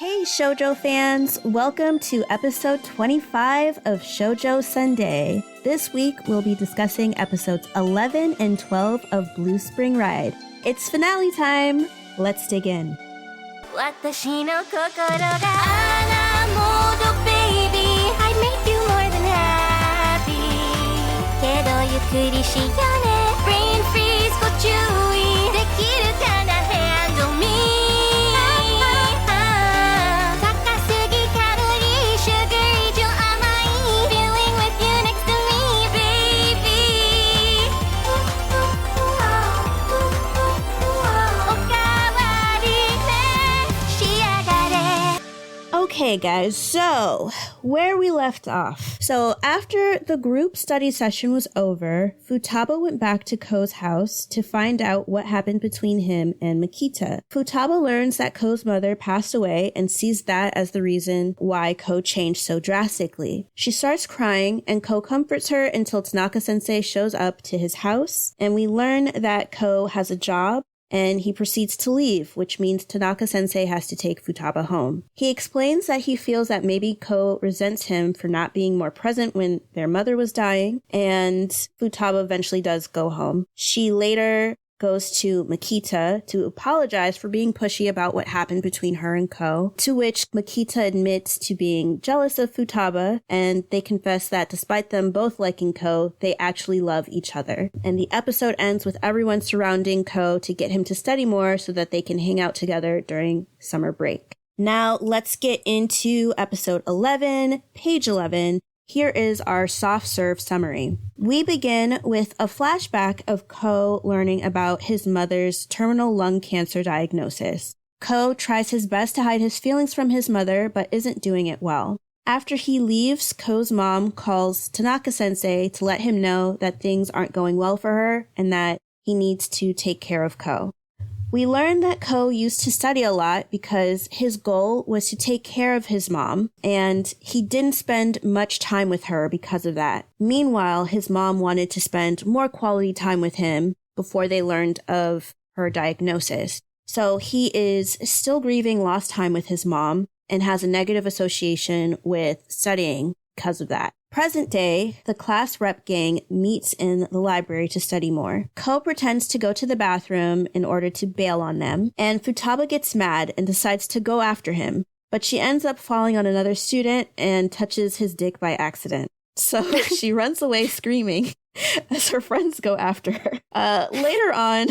Hey Shoujo fans, welcome to episode 25 of Shoujo Sundae. This week we'll be discussing episodes 11 and 12 of Blue Spring Ride. It's finale time. Let's dig in. 私の心がアラモード baby I'd make you more than happy けどゆっくりしようね Brain freeze ご注意できるかな Handle me 高すぎカロリー Sugar 以上甘い Feeling with you next to me baby おかわり Okay guys, so where we left off. So after the group study session was over, Futaba went back to Ko's house to find out what happened between him and Makita. Futaba learns that Ko's mother passed away and sees that as the reason why Ko changed so drastically. She starts crying and Ko comforts her until Tanaka-sensei shows up to his house, and we learn that Ko has a job and he proceeds to leave, which means Tanaka-sensei has to take Futaba home. He explains that he feels that maybe Ko resents him for not being more present when their mother was dying, and Futaba eventually does go home. She later goes to Makita to apologize for being pushy about what happened between her and Ko, to which Makita admits to being jealous of Futaba, and they confess that despite them both liking Ko, they actually love each other. And the episode ends with everyone surrounding Ko to get him to study more so that they can hang out together during summer break. Now let's get into episode 11, page 11. Here is our soft serve summary. We begin with a flashback of Ko learning about his mother's terminal lung cancer diagnosis. Ko tries his best to hide his feelings from his mother, but isn't doing it well. After he leaves, Ko's mom calls Tanaka-sensei to let him know that things aren't going well for her and that he needs to take care of Ko. We learn that Ko used to study a lot because his goal was to take care of his mom, and he didn't spend much time with her because of that. Meanwhile, his mom wanted to spend more quality time with him before they learned of her diagnosis. So he is still grieving lost time with his mom and has a negative association with studying because of that. Present day, the class rep gang meets in the library to study more. Ko pretends to go to the bathroom in order to bail on them, and Futaba gets mad and decides to go after him, but she ends up falling on another student and touches his dick by accident. So she runs away screaming as her friends go after her. Later on...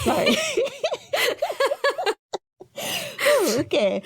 Sorry. Okay.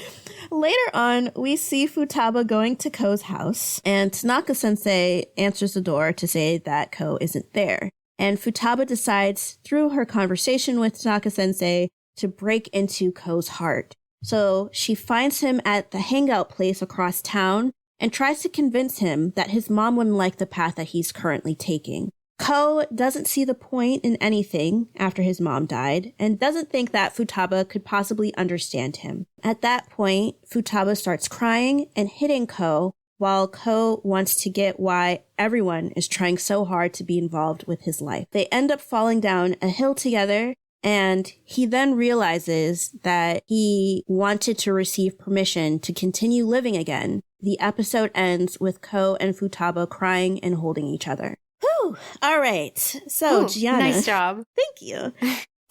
Later on, we see Futaba going to Ko's house, and Tanaka-sensei answers the door to say that Ko isn't there. And Futaba decides, through her conversation with Tanaka-sensei, to break into Ko's heart. So she finds him at the hangout place across town and tries to convince him that his mom wouldn't like the path that he's currently taking. Ko doesn't see the point in anything after his mom died and doesn't think that Futaba could possibly understand him. At that point, Futaba starts crying and hitting Ko, while Ko wants to get why everyone is trying so hard to be involved with his life. They end up falling down a hill together, and he then realizes that he wanted to receive permission to continue living again. The episode ends with Ko and Futaba crying and holding each other. Whew. All right. So, Giana. Nice job. Thank you.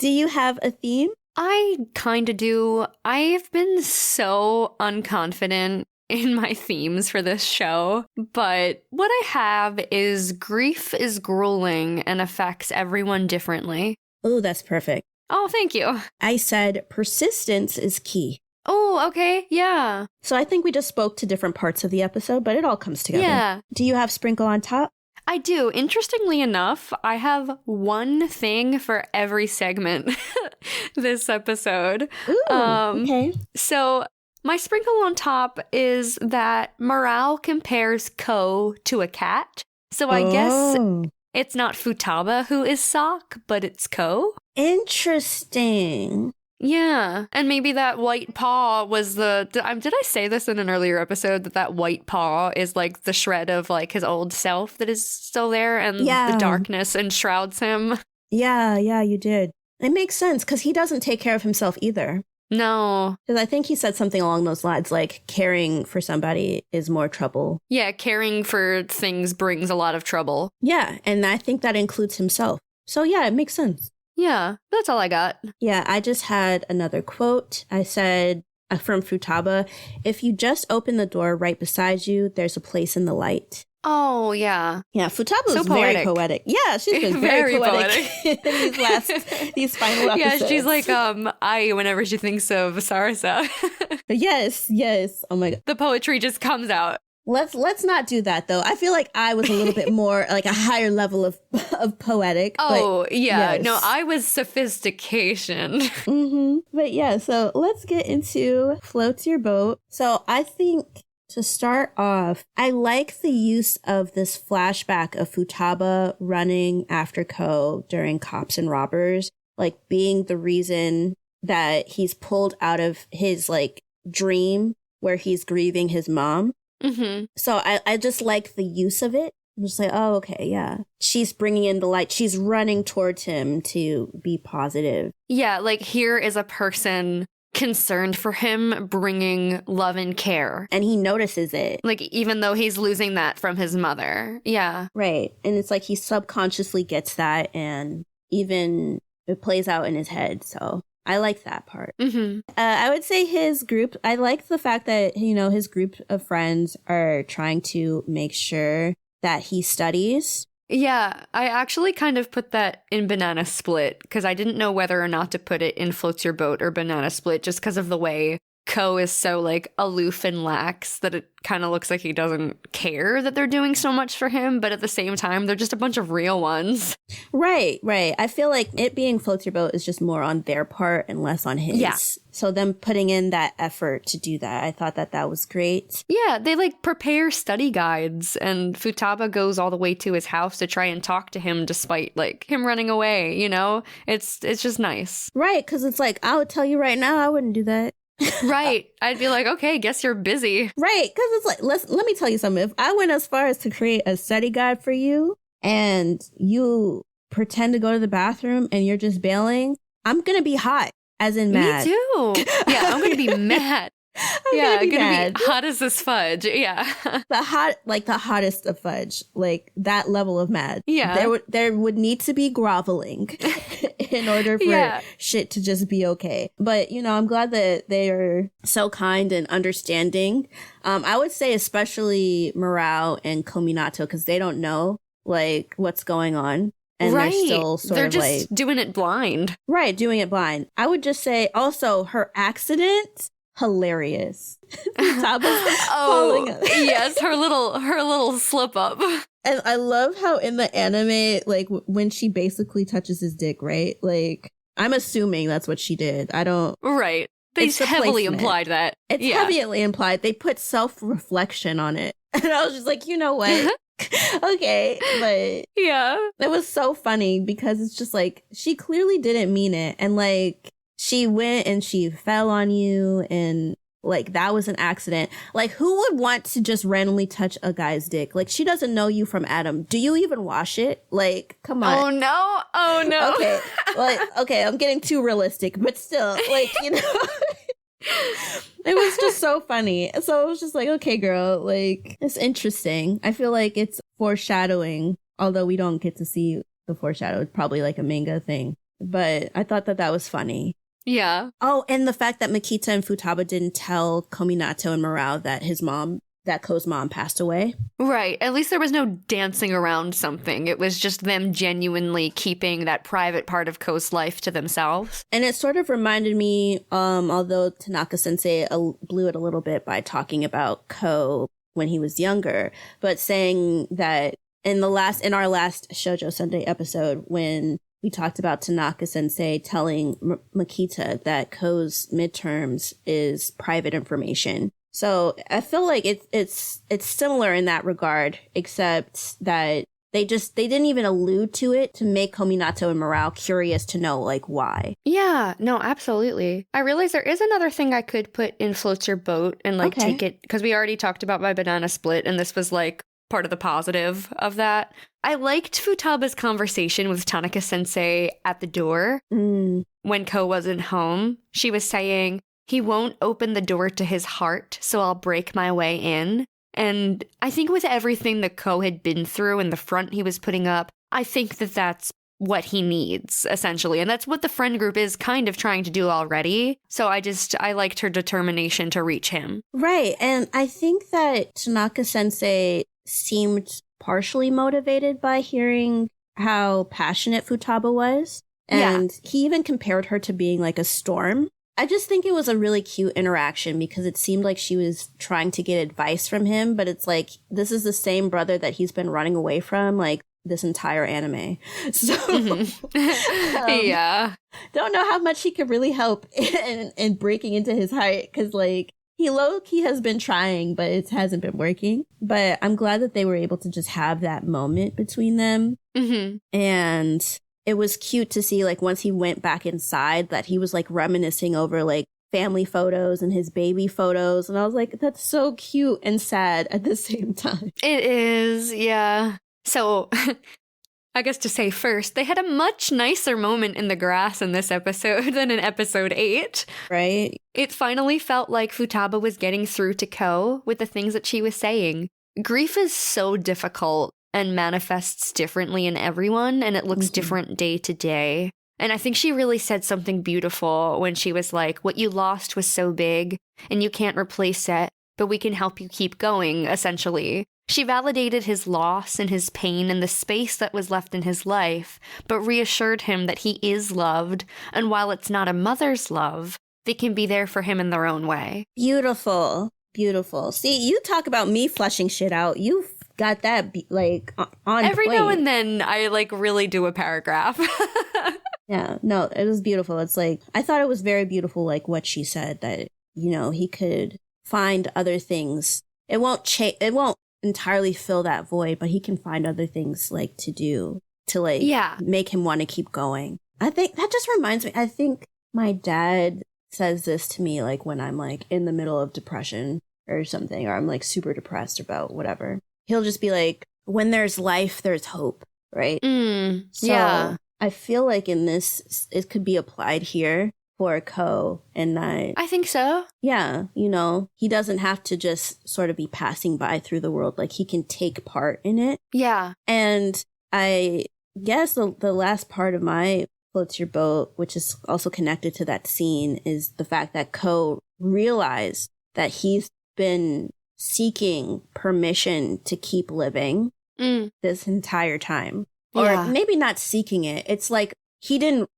Do you have a theme? I kind of do. I've been so unconfident in my themes for this show, but what I have is grief is grueling and affects everyone differently. Oh, that's perfect. Oh, thank you. I said persistence is key. Oh, okay. Yeah. So I think we just spoke to different parts of the episode, but it all comes together. Yeah. Do you have sprinkle on top? I do. Interestingly enough, I have one thing for every segment this episode. Ooh, okay. So my sprinkle on top is that morale compares Ko to a cat. So I guess it's not Futaba who is Sock, but it's Ko. Interesting. Yeah, and maybe that white paw was the... Did I say this in an earlier episode, that white paw is like the shred of like his old self that is still there, and the darkness enshrouds him? Yeah, you did. It makes sense, because he doesn't take care of himself either. No. Because I think he said something along those lines, like caring for somebody is more trouble. Yeah, caring for things brings a lot of trouble. Yeah, and I think that includes himself. So yeah, it makes sense. Yeah, that's all I got. Yeah, I just had another quote. I said from Futaba, if you just open the door right beside you, there's a place in the light. Oh, yeah. Yeah, Futaba So is very poetic. poetic. Yeah, she's been very poetic in these final episodes. Yeah, she's like I whenever she thinks of Sarasa. Yes. Oh my god. The poetry just comes out. Let's not do that though. I feel like I was a little bit more like a higher level of poetic. Oh, but yeah. yes. No, I was sophistication. But yeah, so let's get into Floats Your Boat. So I think to start off, I like the use of this flashback of Futaba running after Ko during Cops and Robbers, like being the reason that he's pulled out of his like dream where he's grieving his mom. So I just like the use of it. I'm just like, oh, okay, yeah. She's bringing in the light. She's running towards him to be positive. Yeah, like here is a person concerned for him, bringing love and care. And he notices it. Like, even though he's losing that from his mother. Yeah. Right. And it's like he subconsciously gets that, and even it plays out in his head. So I like that part. I would say his group, I like the fact that, you know, his group of friends are trying to make sure that he studies. Yeah, I actually kind of put that in Banana Split because I didn't know whether or not to put it in Floats Your Boat or Banana Split just because of the way Ko is so like aloof and lax that it kind of looks like he doesn't care that they're doing so much for him, but at the same time they're just a bunch of real ones. Right. I feel like it being Floats Your Boat is just more on their part and less on his. Yeah. So them putting in that effort to do that, I thought that was great. Yeah, they like prepare study guides, and Futaba goes all the way to his house to try and talk to him despite like him running away, you know? It's just nice. Right, because it's like, I would tell you right now, I wouldn't do that. Right. I'd be like, okay, guess you're busy. Right, because it's like, let me tell you something. If I went as far as to create a study guide for you and you pretend to go to the bathroom and you're just bailing, I'm going to be hot, as in mad. Me too. Yeah, I'm going to be mad. I'm gonna be hot as this fudge. Yeah. The hottest of Fudge, like that level of mad. Yeah. There would need to be groveling in order for shit to just be okay. But, you know, I'm glad that they are so kind and understanding. I would say especially Morale and Kominato, because they don't know like what's going on. And they're still they're just doing it blind. Right, doing it blind. I would just say also her accident, hilarious. Yes, her little slip up. And I love how in the anime, like when she basically touches his dick, right? Like I'm assuming that's what she did. I don't. Right. They heavily implied that. It's heavily implied. They put self-reflection on it. And I was just like, you know what? Okay, but yeah, it was so funny because it's just like she clearly didn't mean it, and like she went and she fell on you, and like that was an accident. Like who would want to just randomly touch a guy's dick? Like she doesn't know you from Adam. Do you even wash it? Like come on. Oh no. Okay, like okay, I'm getting too realistic, but still, like you know. It was just so funny. So it was just like, okay, girl, like, it's interesting. I feel like it's foreshadowing, although we don't get to see the foreshadow. It's probably like a manga thing. But I thought that was funny. Yeah. Oh, and the fact that Makita and Futaba didn't tell Kominato and Morale that Ko's mom passed away. Right. At least there was no dancing around something. It was just them genuinely keeping that private part of Ko's life to themselves. And it sort of reminded me, although Tanaka-sensei blew it a little bit by talking about Ko when he was younger, but saying that in our last Shoujo Sundae episode, when we talked about Tanaka-sensei telling Makita that Ko's midterms is private information. So I feel like it's similar in that regard, except that they didn't even allude to it to make Kominato and Morale curious to know like why. Yeah, no, absolutely. I realize there is another thing I could put in Floats Your Boat and like take it, because we already talked about my Banana Split, and this was like part of the positive of that. I liked Futaba's conversation with Tanaka-sensei at the door when Ko wasn't home. She was saying, he won't open the door to his heart, so I'll break my way in. And I think with everything that Ko had been through and the front he was putting up, I think that that's what he needs, essentially. And that's what the friend group is kind of trying to do already. So I liked her determination to reach him. Right. And I think that Tanaka-sensei seemed partially motivated by hearing how passionate Futaba was. And he even compared her to being like a storm. I just think it was a really cute interaction because it seemed like she was trying to get advice from him, but it's like, this is the same brother that he's been running away from, like, this entire anime. So, yeah. Don't know how much he could really help in breaking into his heart because, like, he low-key has been trying, but it hasn't been working. But I'm glad that they were able to just have that moment between them. And it was cute to see, like, once he went back inside that he was, like, reminiscing over, like, family photos and his baby photos. And I was like, that's so cute and sad at the same time. It is, yeah. So, I guess to say first, they had a much nicer moment in the grass in this episode than in episode 8. Right? It finally felt like Futaba was getting through to Ko with the things that she was saying. Grief is so difficult and manifests differently in everyone, and it looks different day to day. And I think she really said something beautiful when she was like, what you lost was so big, and you can't replace it, but we can help you keep going, essentially. She validated his loss and his pain and the space that was left in his life, but reassured him that he is loved, and while it's not a mother's love, they can be there for him in their own way. Beautiful. Beautiful. See, you talk about me flushing shit out. You've got that, like, on Every point. now and then, I, like, really do a paragraph. Yeah, no, it was beautiful. It's like, I thought it was very beautiful, like, what she said, that, you know, he could find other things. It won't entirely fill that void, but he can find other things, like, to do to, like, make him want to keep going. I think that just reminds me, I think my dad says this to me, like, when I'm, like, in the middle of depression or something, or I'm, like, super depressed about whatever. He'll just be like, when there's life, there's hope, right? So I feel like in this, it could be applied here for Ko, and that I think so. Yeah, you know, he doesn't have to just sort of be passing by through the world. Like, he can take part in it. Yeah. And I guess the last part of my Floats Your Boat, which is also connected to that scene, is the fact that Ko realized that he's been seeking permission to keep living this entire time. Or maybe not seeking it. It's like he didn't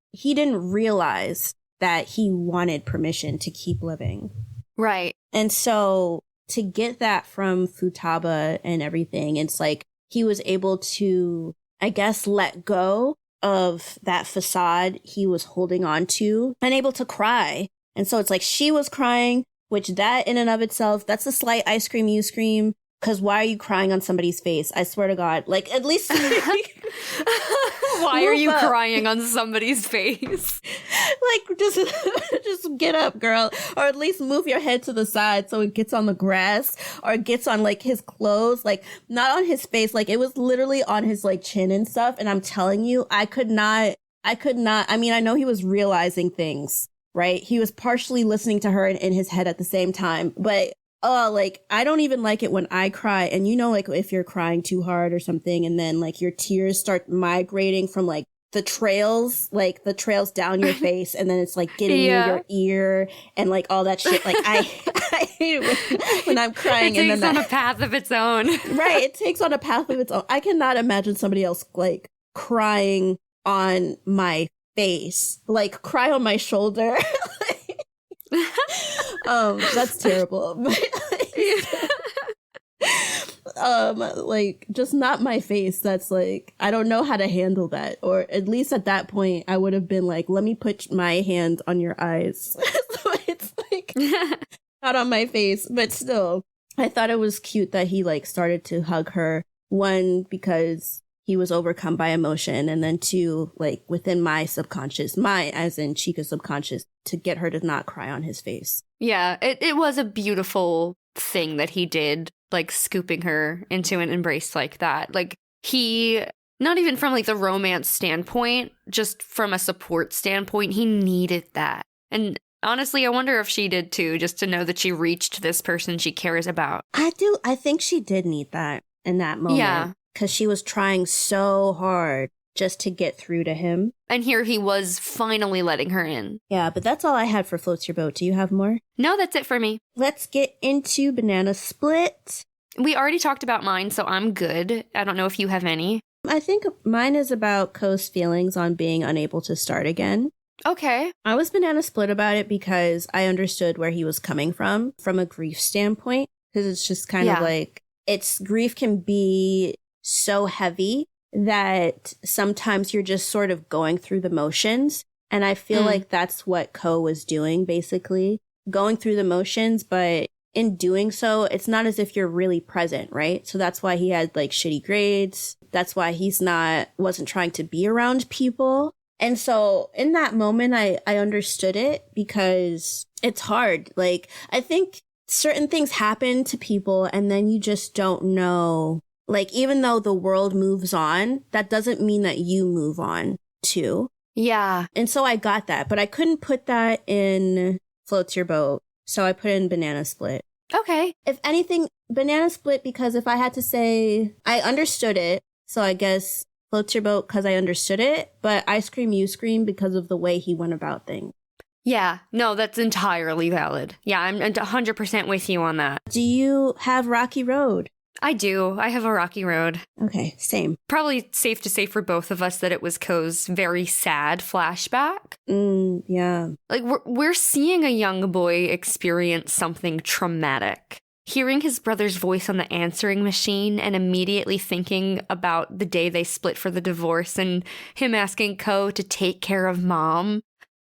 realize that he wanted permission to keep living. Right. And so to get that from Futaba and everything, it's like he was able to, I guess, let go of that facade he was holding on to and able to cry. And so it's like she was crying, which that in and of itself, that's a slight I scream, you scream. Because why are you crying on somebody's face? I swear to God. Like, at least... Why are you crying on somebody's face? Like, just get up, girl. Or at least move your head to the side so it gets on the grass. Or it gets on, like, his clothes. Like, not on his face. Like, it was literally on his, like, chin and stuff. And I'm telling you, I could not... I mean, I know he was realizing things, right? He was partially listening to her in his head at the same time. But... like, I don't even like it when I cry. And you know, like, if you're crying too hard or something, and then, like, your tears start migrating from, like, the trails down your face, and then it's, like, getting in your ear, and, like, all that shit. Like, I hate it when I'm crying. It takes on a path of its own. Right, it takes on a path of its own. I cannot imagine somebody else, like, crying on my face. Like, cry on my shoulder. That's terrible. Like, just not my face. That's like, I don't know how to handle that. Or at least at that point, I would have been like, let me put my hand on your eyes. So it's like, not on my face, but still, I thought it was cute that he, like, started to hug her. One, because he was overcome by emotion, and then two, like, within my subconscious, as in Chika's subconscious, to get her to not cry on his face. Yeah, it was a beautiful thing that he did like scooping her into an embrace like that. Like he, not even from like the romance standpoint, just from a support standpoint, he needed that. And honestly, I wonder if she did too, just to know that she reached this person she cares about. I think she did need that in that moment. Yeah. Because she was trying so hard just to get through to him. And here he was finally letting her in. Yeah, but that's all I had for Floats Your Boat. Do you have more? No, that's it for me. Let's get into Banana Split. We already talked about mine, so I'm good. I don't know if you have any. I think mine is about Ko's feelings on being unable to start again. Okay. I was banana split about it because I understood where he was coming from a grief standpoint. Because it's just kind of like, grief can be so heavy that sometimes you're just sort of going through the motions. And I feel like that's what Ko was doing, basically. Going through the motions, but in doing so, it's not as if you're really present, right? So that's why he had like shitty grades. That's why wasn't trying to be around people. And so in that moment, I understood it because it's hard. Like, I think certain things happen to people and then you just don't know. Like, even though the world moves on, that doesn't mean that you move on too. Yeah. And so I got that, but I couldn't put that in Floats Your Boat. So I put in Banana Split. Okay. If anything, Banana Split, because if I had to say, I understood it. So I guess Floats Your Boat because I understood it, but I Scream You Scream because of the way he went about things. Yeah, no, that's entirely valid. Yeah, I'm 100% with you on that. Do you have Rocky Road? I do. I have a rocky road. Okay, same. Probably safe to say for both of us that it was Ko's very sad flashback. Yeah. Like, we're seeing a young boy experience something traumatic. Hearing his brother's voice on the answering machine and immediately thinking about the day they split for the divorce and him asking Ko to take care of mom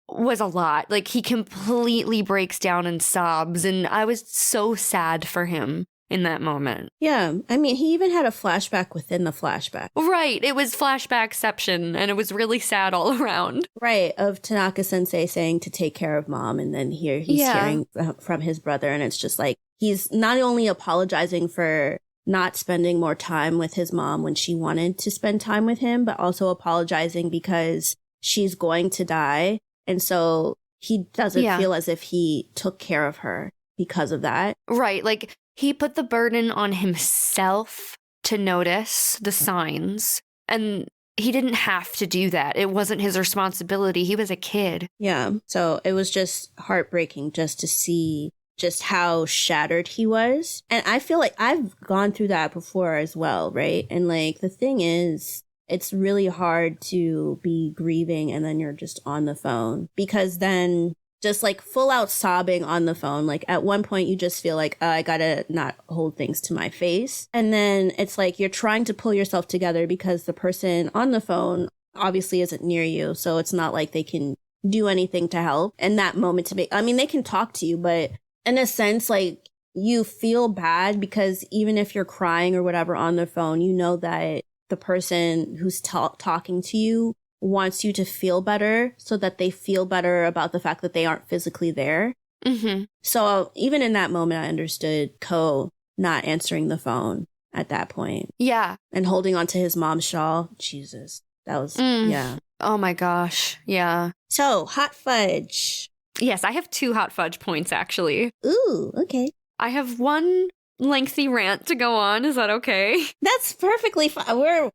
was a lot. Like, he completely breaks down and sobs, and I was so sad for him in that moment. Yeah, I mean, he even had a flashback within the flashback. Right, it was flashbackception, and it was really sad all around. Right, of Tanaka-sensei saying to take care of mom, and then he's hearing from his brother, and it's just like, he's not only apologizing for not spending more time with his mom when she wanted to spend time with him, but also apologizing because she's going to die. And so he doesn't feel as if he took care of her because of that. Right. Like, he put the burden on himself to notice the signs. And he didn't have to do that. It wasn't his responsibility. He was a kid. Yeah. So it was just heartbreaking just to see just how shattered he was. And I feel like I've gone through that before as well, right? And like, the thing is, it's really hard to be grieving and then you're just on the phone, because then just like full out sobbing on the phone. Like at one point you just feel like, I gotta not hold things to my face. And then it's like you're trying to pull yourself together because the person on the phone obviously isn't near you. So it's not like they can do anything to help in that moment I mean, they can talk to you, but in a sense, like you feel bad because even if you're crying or whatever on the phone, you know that the person who's talking to you wants you to feel better so that they feel better about the fact that they aren't physically there. Mm-hmm. So even in that moment, I understood Ko not answering the phone at that point. Yeah. And holding onto his mom's shawl. Jesus. That was, yeah. Oh my gosh. Yeah. So, hot fudge. Yes, I have 2 hot fudge points, actually. Ooh, okay. I have one lengthy rant to go on. Is that okay? That's perfectly fine.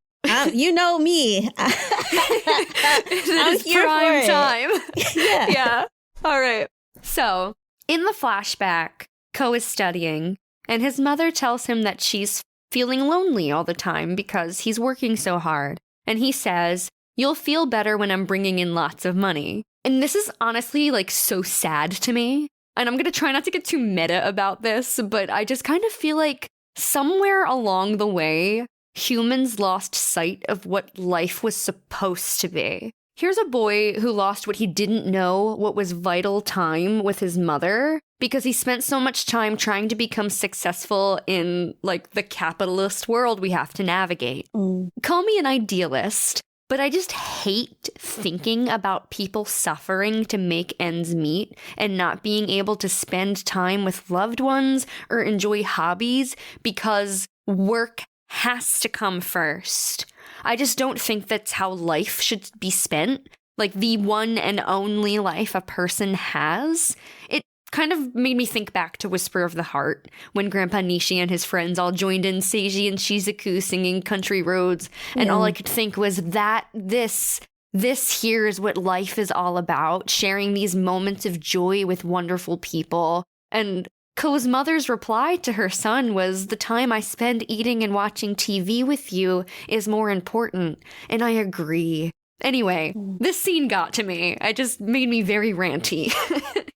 You know me. I'm here prime for time. Yeah. Yeah. All right. So, in the flashback, Ko is studying, and his mother tells him that she's feeling lonely all the time because he's working so hard. And he says, "You'll feel better when I'm bringing in lots of money." And this is honestly like so sad to me. And I'm going to try not to get too meta about this, but I just kind of feel like somewhere along the way, humans lost sight of what life was supposed to be. Here's a boy who lost what he didn't know, what was vital time with his mother, because he spent so much time trying to become successful in, like, the capitalist world we have to navigate. Call me an idealist, but I just hate thinking about people suffering to make ends meet and not being able to spend time with loved ones or enjoy hobbies because work has to come first. I just don't think that's how life should be spent. Like the one and only life a person has. It kind of made me think back to Whisper of the Heart when Grandpa Nishi and his friends all joined in Seiji and Shizuku singing Country Roads. And all I could think was that this here is what life is all about, sharing these moments of joy with wonderful people. And Ko's mother's reply to her son was, the time I spend eating and watching TV with you is more important. And I agree. Anyway, this scene got to me. It just made me very ranty.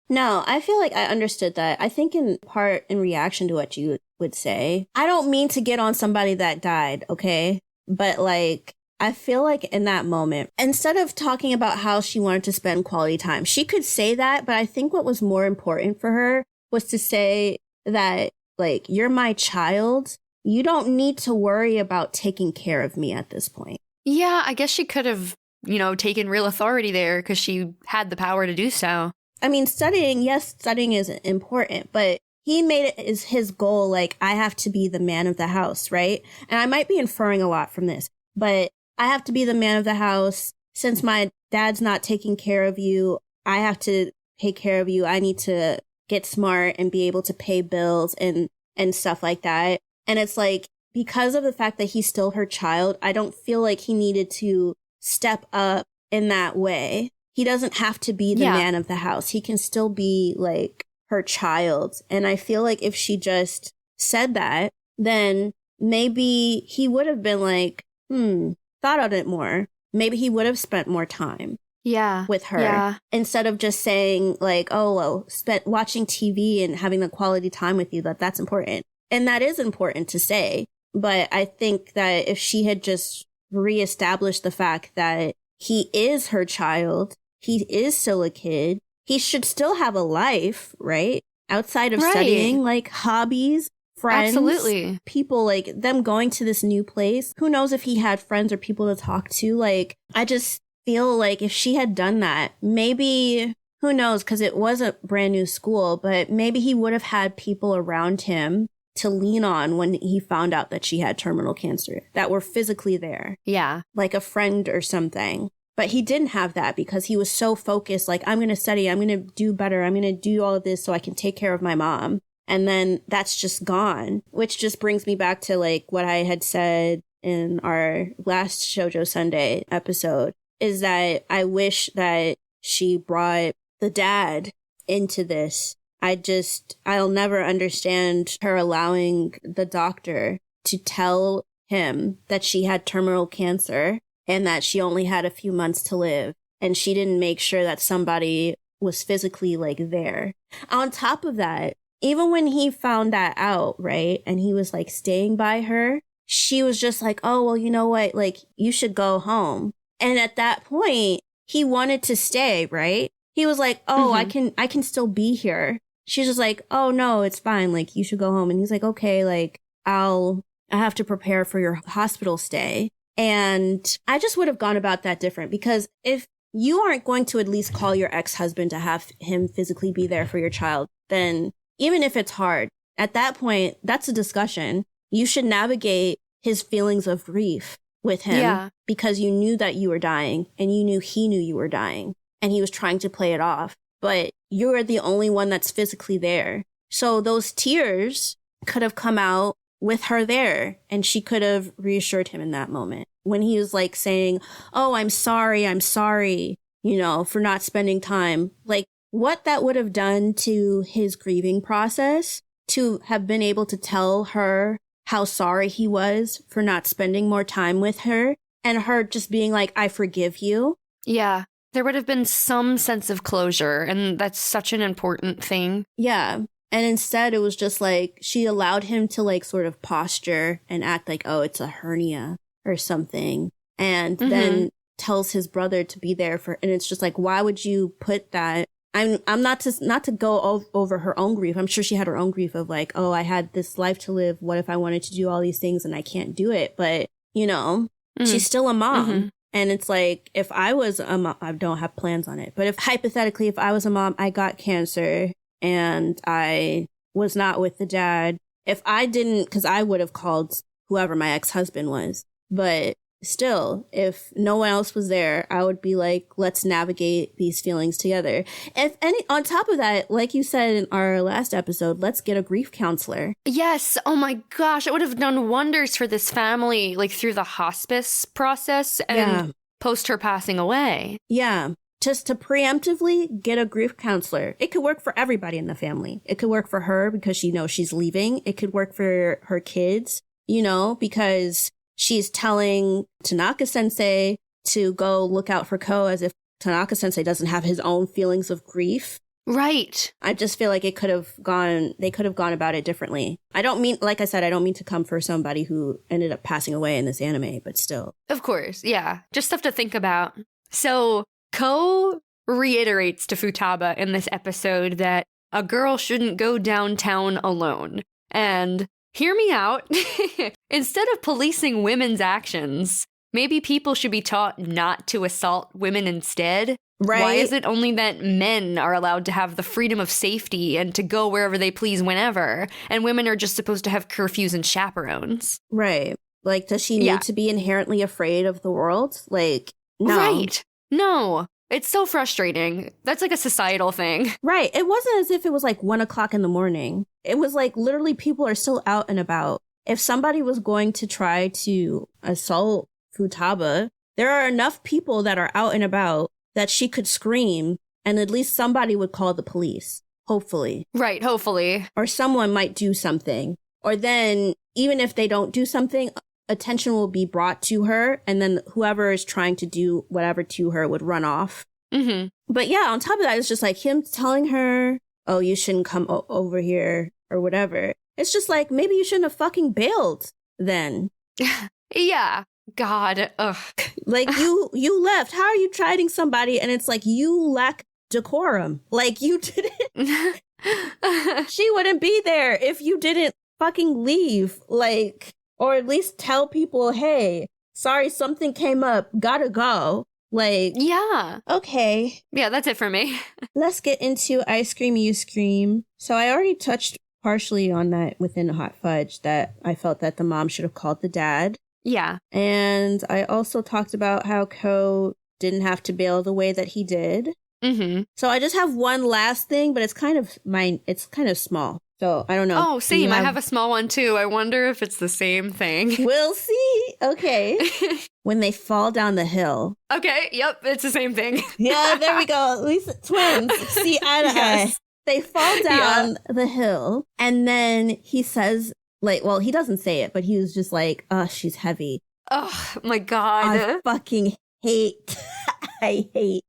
No, I feel like I understood that. I think in part in reaction to what you would say. I don't mean to get on somebody that died, okay? But like, I feel like in that moment, instead of talking about how she wanted to spend quality time, she could say that, but I think what was more important for her was to say that, like, you're my child. You don't need to worry about taking care of me at this point. Yeah, I guess she could have, taken real authority there because she had the power to do so. I mean, studying is important, but he made it as his goal, like, I have to be the man of the house, right? And I might be inferring a lot from this, but I have to be the man of the house. Since my dad's not taking care of you, I have to take care of you. I need to get smart and be able to pay bills and stuff like that. And it's like, because of the fact that he's still her child, I don't feel like he needed to step up in that way. He doesn't have to be the man of the house. He can still be like her child. And I feel like if she just said that, then maybe he would have been like, thought on it more. Maybe he would have spent more time with her instead of just saying like, oh, well, watching TV and having the quality time with you, that's important. And that is important to say. But I think that if she had just reestablished the fact that he is her child, he is still a kid, he should still have a life, right? Outside of studying, like hobbies, friends, people, like them going to this new place. Who knows if he had friends or people to talk to? Like, I just feel like if she had done that, maybe, who knows, because it was a brand new school, but maybe he would have had people around him to lean on when he found out that she had terminal cancer that were physically there. Yeah. Like a friend or something. But he didn't have that because he was so focused, like, I'm going to study, I'm going to do better, I'm going to do all of this so I can take care of my mom. And then that's just gone, which just brings me back to like what I had said in our last Shoujo Sundae episode, is that I wish that she brought the dad into this. I'll never understand her allowing the doctor to tell him that she had terminal cancer and that she only had a few months to live. And she didn't make sure that somebody was physically like there. On top of that, even when he found that out, right, and he was like staying by her, she was just like, oh, well, you know what? Like, you should go home. And at that point, he wanted to stay, right? He was like, oh, I can still be here. She's just like, oh, no, it's fine. Like, you should go home. And he's like, okay, like, I have to prepare for your hospital stay. And I just would have gone about that different, because if you aren't going to at least call your ex-husband to have him physically be there for your child, then even if it's hard, at that point, that's a discussion. You should navigate his feelings of grief with him because you knew that you were dying and you knew he knew you were dying and he was trying to play it off. But you're the only one that's physically there. So those tears could have come out with her there, and she could have reassured him in that moment when he was like saying, oh, I'm sorry, for not spending time. Like, what that would have done to his grieving process, to have been able to tell her how sorry he was for not spending more time with her, and her just being like, I forgive you. Yeah, there would have been some sense of closure, and that's such an important thing. Yeah. And instead, it was just like, she allowed him to like sort of posture and act like, oh, it's a hernia or something. And then tells his brother to be there and it's just like, why would you put that? I'm not to go over her own grief. I'm sure she had her own grief of like, oh, I had this life to live. What if I wanted to do all these things and I can't do it? But, she's still a mom. And it's like, if I was a mom, I don't have plans on it, but if hypothetically, if I was a mom, I got cancer and I was not with the dad, if I didn't, because I would have called whoever my ex-husband was, but still, if no one else was there, I would be like, let's navigate these feelings together. If any, on top of that, like you said in our last episode, let's get a grief counselor. Yes. Oh my gosh. It would have done wonders for this family, like through the hospice process and post her passing away. Yeah. Just to preemptively get a grief counselor. It could work for everybody in the family. It could work for her because she knows she's leaving. It could work for her kids, because she's telling Tanaka-sensei to go look out for Ko as if Tanaka-sensei doesn't have his own feelings of grief. Right. I just feel like they could have gone about it differently. I don't mean to come for somebody who ended up passing away in this anime, but still. Of course, yeah. Just stuff to think about. So, Ko reiterates to Futaba in this episode that a girl shouldn't go downtown alone. And hear me out. Instead of policing women's actions, maybe people should be taught not to assault women instead. Right. Why is it only that men are allowed to have the freedom of safety and to go wherever they please whenever, and women are just supposed to have curfews and chaperones? Right. Like, does she need to be inherently afraid of the world? Like, no. Right. No. It's so frustrating. That's like a societal thing. Right. It wasn't as if it was like 1 o'clock in the morning. It was like literally people are still out and about. If somebody was going to try to assault Futaba, there are enough people that are out and about that she could scream and at least somebody would call the police. Hopefully. Right. Hopefully. Or someone might do something. Or then even if they don't do something, attention will be brought to her, and then whoever is trying to do whatever to her would run off. Mm-hmm. But yeah, on top of that, it's just like him telling her, oh, you shouldn't come over here or whatever. It's just like, maybe you shouldn't have fucking bailed then. Yeah. God. Ugh. Like, you left. How are you chiding somebody? And it's like, you lack decorum. Like, you didn't. She wouldn't be there if you didn't fucking leave. Like, or at least tell people, hey, sorry, something came up, gotta go. Like, yeah. Okay. Yeah, that's it for me. Let's get into I Scream, You Scream. So I already touched partially on that within Hot Fudge, that I felt that the mom should have called the dad. Yeah. And I also talked about how Ko didn't have to bail the way that he did. Mm-hmm. So I just have one last thing, but it's kind of small. So I don't know. Oh, same. I have a small one too. I wonder if it's the same thing. We'll see. Okay. When they fall down the hill. Okay. Yep. It's the same thing. Yeah, there we go. At least twins see eye to eye. They fall down the hill, and then he says, like, well, he doesn't say it, but he was just like, oh, she's heavy. Oh, my God. I fucking hate. I hate.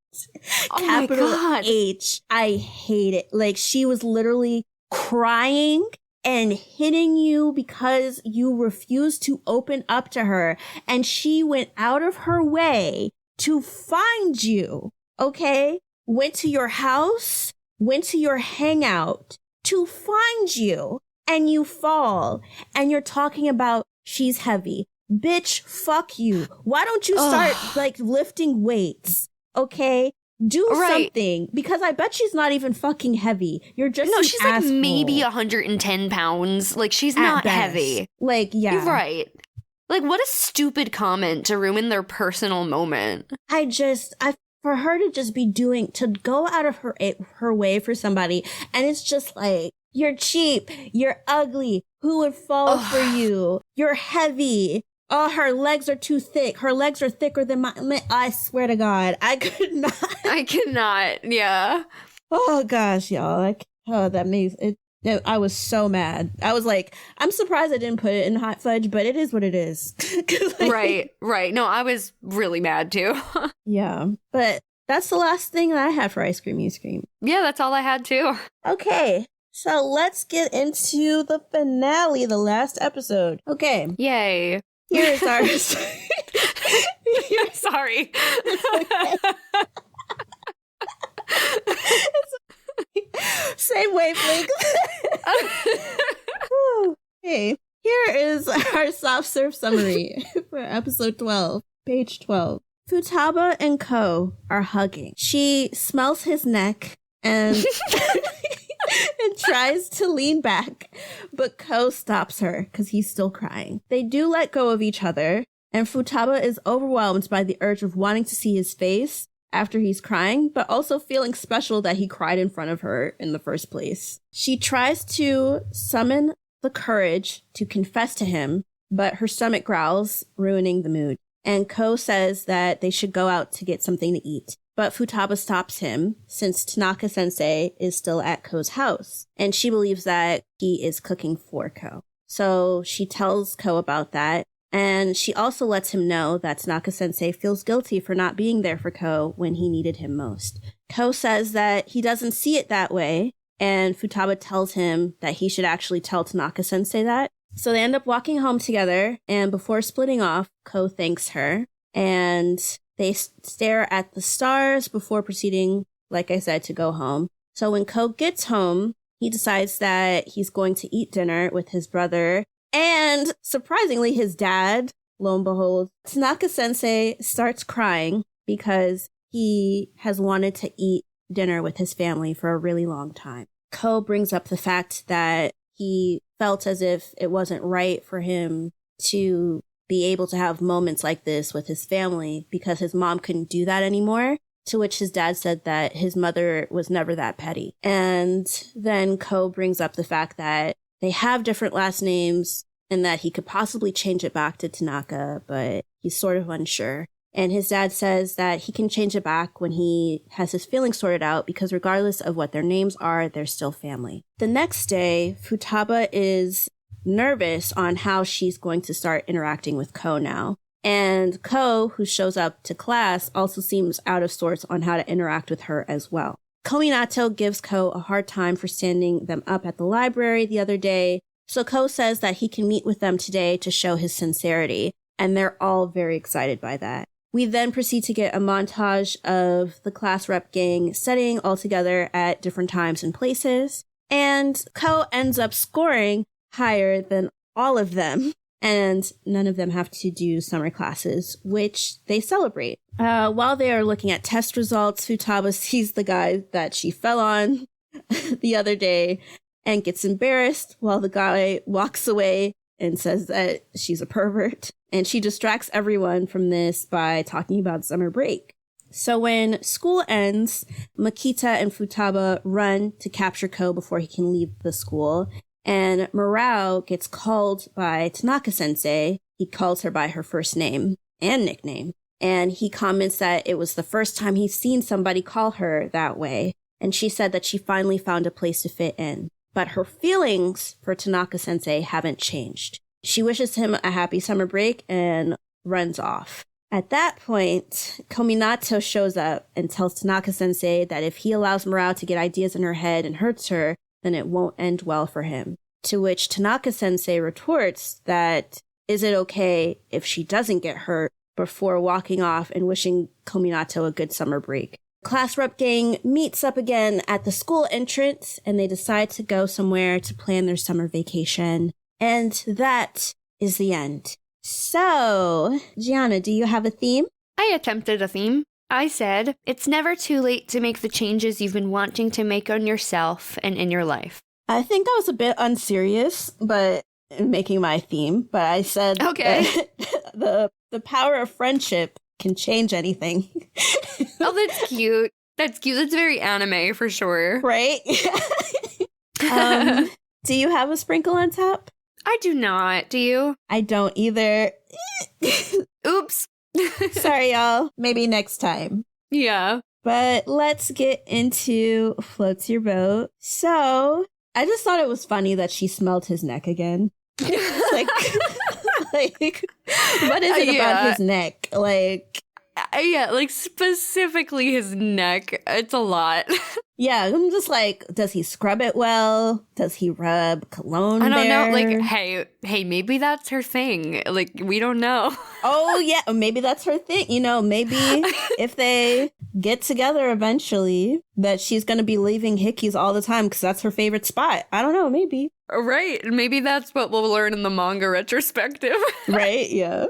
Oh Capital my God. H. I hate it. Like, she was literally crying and hitting you because you refused to open up to her. And she went out of her way to find you. Okay? Went to your house, went to your hangout to find you. And you fall. And you're talking about she's heavy. Bitch, fuck you. Why don't you start like lifting weights? Okay? Do something, because I bet she's not even fucking heavy. You're just she's asshole. Like maybe 110 pounds. Like, she's not heavy. Like, yeah. You're right. Like, what a stupid comment to ruin their personal moment. For her to just be to go out of her way for somebody, and it's just like, you're cheap, you're ugly, who would fall for you? You're heavy. Oh, her legs are too thick. Her legs are thicker than my. I swear to God, I could not. I cannot. Yeah. Oh gosh, y'all. That makes it. I was so mad. I was like, I'm surprised I didn't put it in Hot Fudge, but it is what it is. Right. No, I was really mad too. Yeah, but that's the last thing that I have for I Scream, You Scream. Yeah, that's all I had too. Okay. So let's get into the finale, the last episode. Okay. Yay. Here's our... Sorry. Same wavelength. Okay. Here is our soft serve summary for episode 12, page 12. Futaba and Ko are hugging. She smells his neck and and tries to lean back, but Ko stops her because he's still crying. They do let go of each other, and Futaba is overwhelmed by the urge of wanting to see his face after he's crying, but also feeling special that he cried in front of her in the first place. She tries to summon the courage to confess to him, but her stomach growls, ruining the mood. And Ko says that they should go out to get something to eat. But Futaba stops him since Tanaka-sensei is still at Ko's house, and she believes that he is cooking for Ko. So she tells Ko about that, and she also lets him know that Tanaka-sensei feels guilty for not being there for Ko when he needed him most. Ko says that he doesn't see it that way, and Futaba tells him that he should actually tell Tanaka-sensei that. So they end up walking home together, and before splitting off, Ko thanks her, and they stare at the stars before proceeding, like I said, to go home. So when Ko gets home, he decides that he's going to eat dinner with his brother and, surprisingly, his dad. Lo and behold, Tanaka-sensei starts crying because he has wanted to eat dinner with his family for a really long time. Ko brings up the fact that he felt as if it wasn't right for him to be able to have moments like this with his family because his mom couldn't do that anymore, to which his dad said that his mother was never that petty. And then Ko brings up the fact that they have different last names and that he could possibly change it back to Tanaka, but he's sort of unsure. And his dad says that he can change it back when he has his feelings sorted out because regardless of what their names are, they're still family. The next day, Futaba is nervous on how she's going to start interacting with Ko now. And Ko, who shows up to class, also seems out of sorts on how to interact with her as well. Kominato gives Ko a hard time for standing them up at the library the other day, so Ko says that he can meet with them today to show his sincerity, and they're all very excited by that. We then proceed to get a montage of the class rep gang studying all together at different times and places, and Ko ends up scoring higher than all of them, and none of them have to do summer classes, which they celebrate. While they are looking at test results, Futaba sees the guy that she fell on the other day and gets embarrassed while the guy walks away and says that she's a pervert. And she distracts everyone from this by talking about summer break. So when school ends, Makita and Futaba run to capture Ko before he can leave the school. And Murao gets called by Tanaka-sensei. He calls her by her first name and nickname. And he comments that it was the first time he's seen somebody call her that way. And she said that she finally found a place to fit in. But her feelings for Tanaka-sensei haven't changed. She wishes him a happy summer break and runs off. At that point, Kominato shows up and tells Tanaka-sensei that if he allows Murao to get ideas in her head and hurts her, then it won't end well for him. To which Tanaka-sensei retorts that, is it okay if she doesn't get hurt, before walking off and wishing Kominato a good summer break. Class rep gang meets up again at the school entrance, and they decide to go somewhere to plan their summer vacation. And that is the end. So, Giana, do you have a theme? I attempted a theme. I said, it's never too late to make the changes you've been wanting to make on yourself and in your life. I think that was a bit unserious, but making my theme. But I said, okay, the power of friendship can change anything. Oh, that's cute. That's cute. That's very anime for sure. Right? Do you have a sprinkle on top? I do not. Do you? I don't either. Oops. Sorry, y'all. Maybe next time. Yeah. But let's get into Floats Your Boat. So, I just thought it was funny that she smelled his neck again. like, what is it about his neck? Yeah, like specifically his neck. It's a lot. Yeah, I'm just like, does he scrub it well? Does he rub cologne I don't there? know. Like, hey, maybe that's her thing. Like, we don't know. Oh, yeah, maybe that's her thing. You know, maybe if they get together eventually, that she's going to be leaving Hickeys all the time because that's her favorite spot. I don't know, maybe. Right. Maybe that's what we'll learn in the manga retrospective. Right, yeah.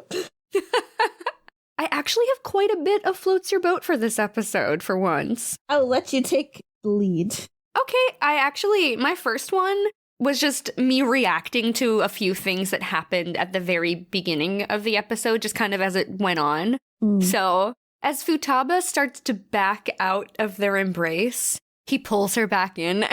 I actually have quite a bit of floats your boat for this episode for once. I'll let you take the lead. Okay, my first one was just me reacting to a few things that happened at the very beginning of the episode, just kind of as it went on. So, as Futaba starts to back out of their embrace, he pulls her back in.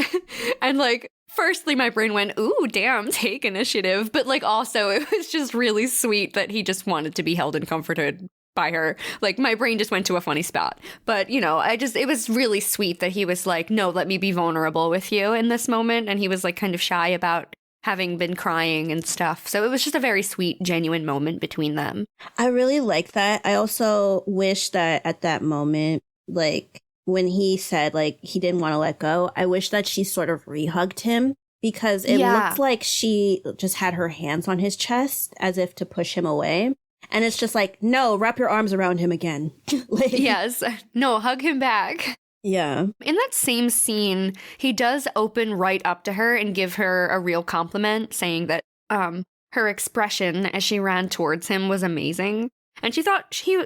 And, like, firstly, my brain went, ooh, damn, take initiative. But, like, also, it was just really sweet that he just wanted to be held and comforted by her. Like, my brain just went to a funny spot. But, you know, it was really sweet that he was like, no, let me be vulnerable with you in this moment. And he was, like, kind of shy about having been crying and stuff. So it was just a very sweet, genuine moment between them. I really like that. I also wish that at that moment, like, when he said, like, he didn't want to let go, I wish that she sort of re-hugged him, because it looked like she just had her hands on his chest as if to push him away. And it's just like, no, wrap your arms around him again. Like, yes. No, hug him back. Yeah. In that same scene, he does open right up to her and give her a real compliment, saying that her expression as she ran towards him was amazing. And she thought he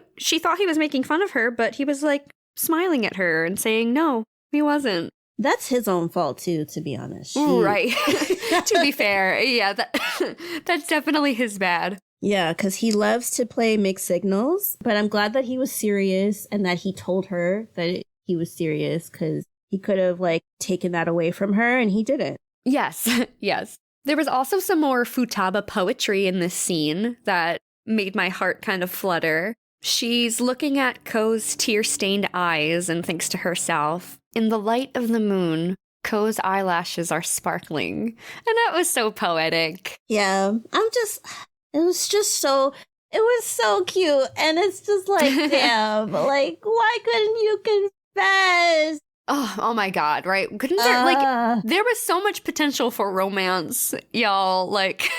was making fun of her, but he was like smiling at her and saying, no, he wasn't. That's his own fault too, to be honest. Right. To be fair, yeah, that's definitely his bad. Yeah, because he loves to play mixed signals, but I'm glad that he was serious and that he told her that he was serious, because he could have, like, taken that away from her, and he didn't. Yes, yes. There was also some more Futaba poetry in this scene that made my heart kind of flutter. She's looking at Ko's tear-stained eyes and thinks to herself, in the light of the moon, Ko's eyelashes are sparkling. And that was so poetic. Yeah, it was so cute. And it's just like, damn, like, why couldn't you confess? Oh my God, right? Couldn't there, there was so much potential for romance, y'all. Like,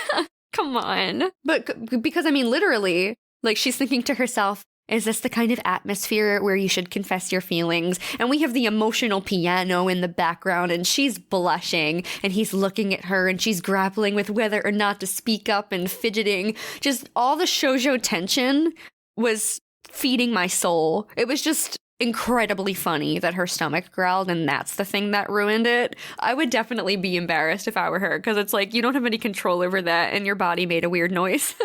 come on. But because, I mean, literally, like, she's thinking to herself, is this the kind of atmosphere where you should confess your feelings? And we have the emotional piano in the background, and she's blushing, and he's looking at her, and she's grappling with whether or not to speak up and fidgeting. Just all the shoujo tension was feeding my soul. It was just incredibly funny that her stomach growled, and that's the thing that ruined it. I would definitely be embarrassed if I were her, because it's like, you don't have any control over that, and your body made a weird noise.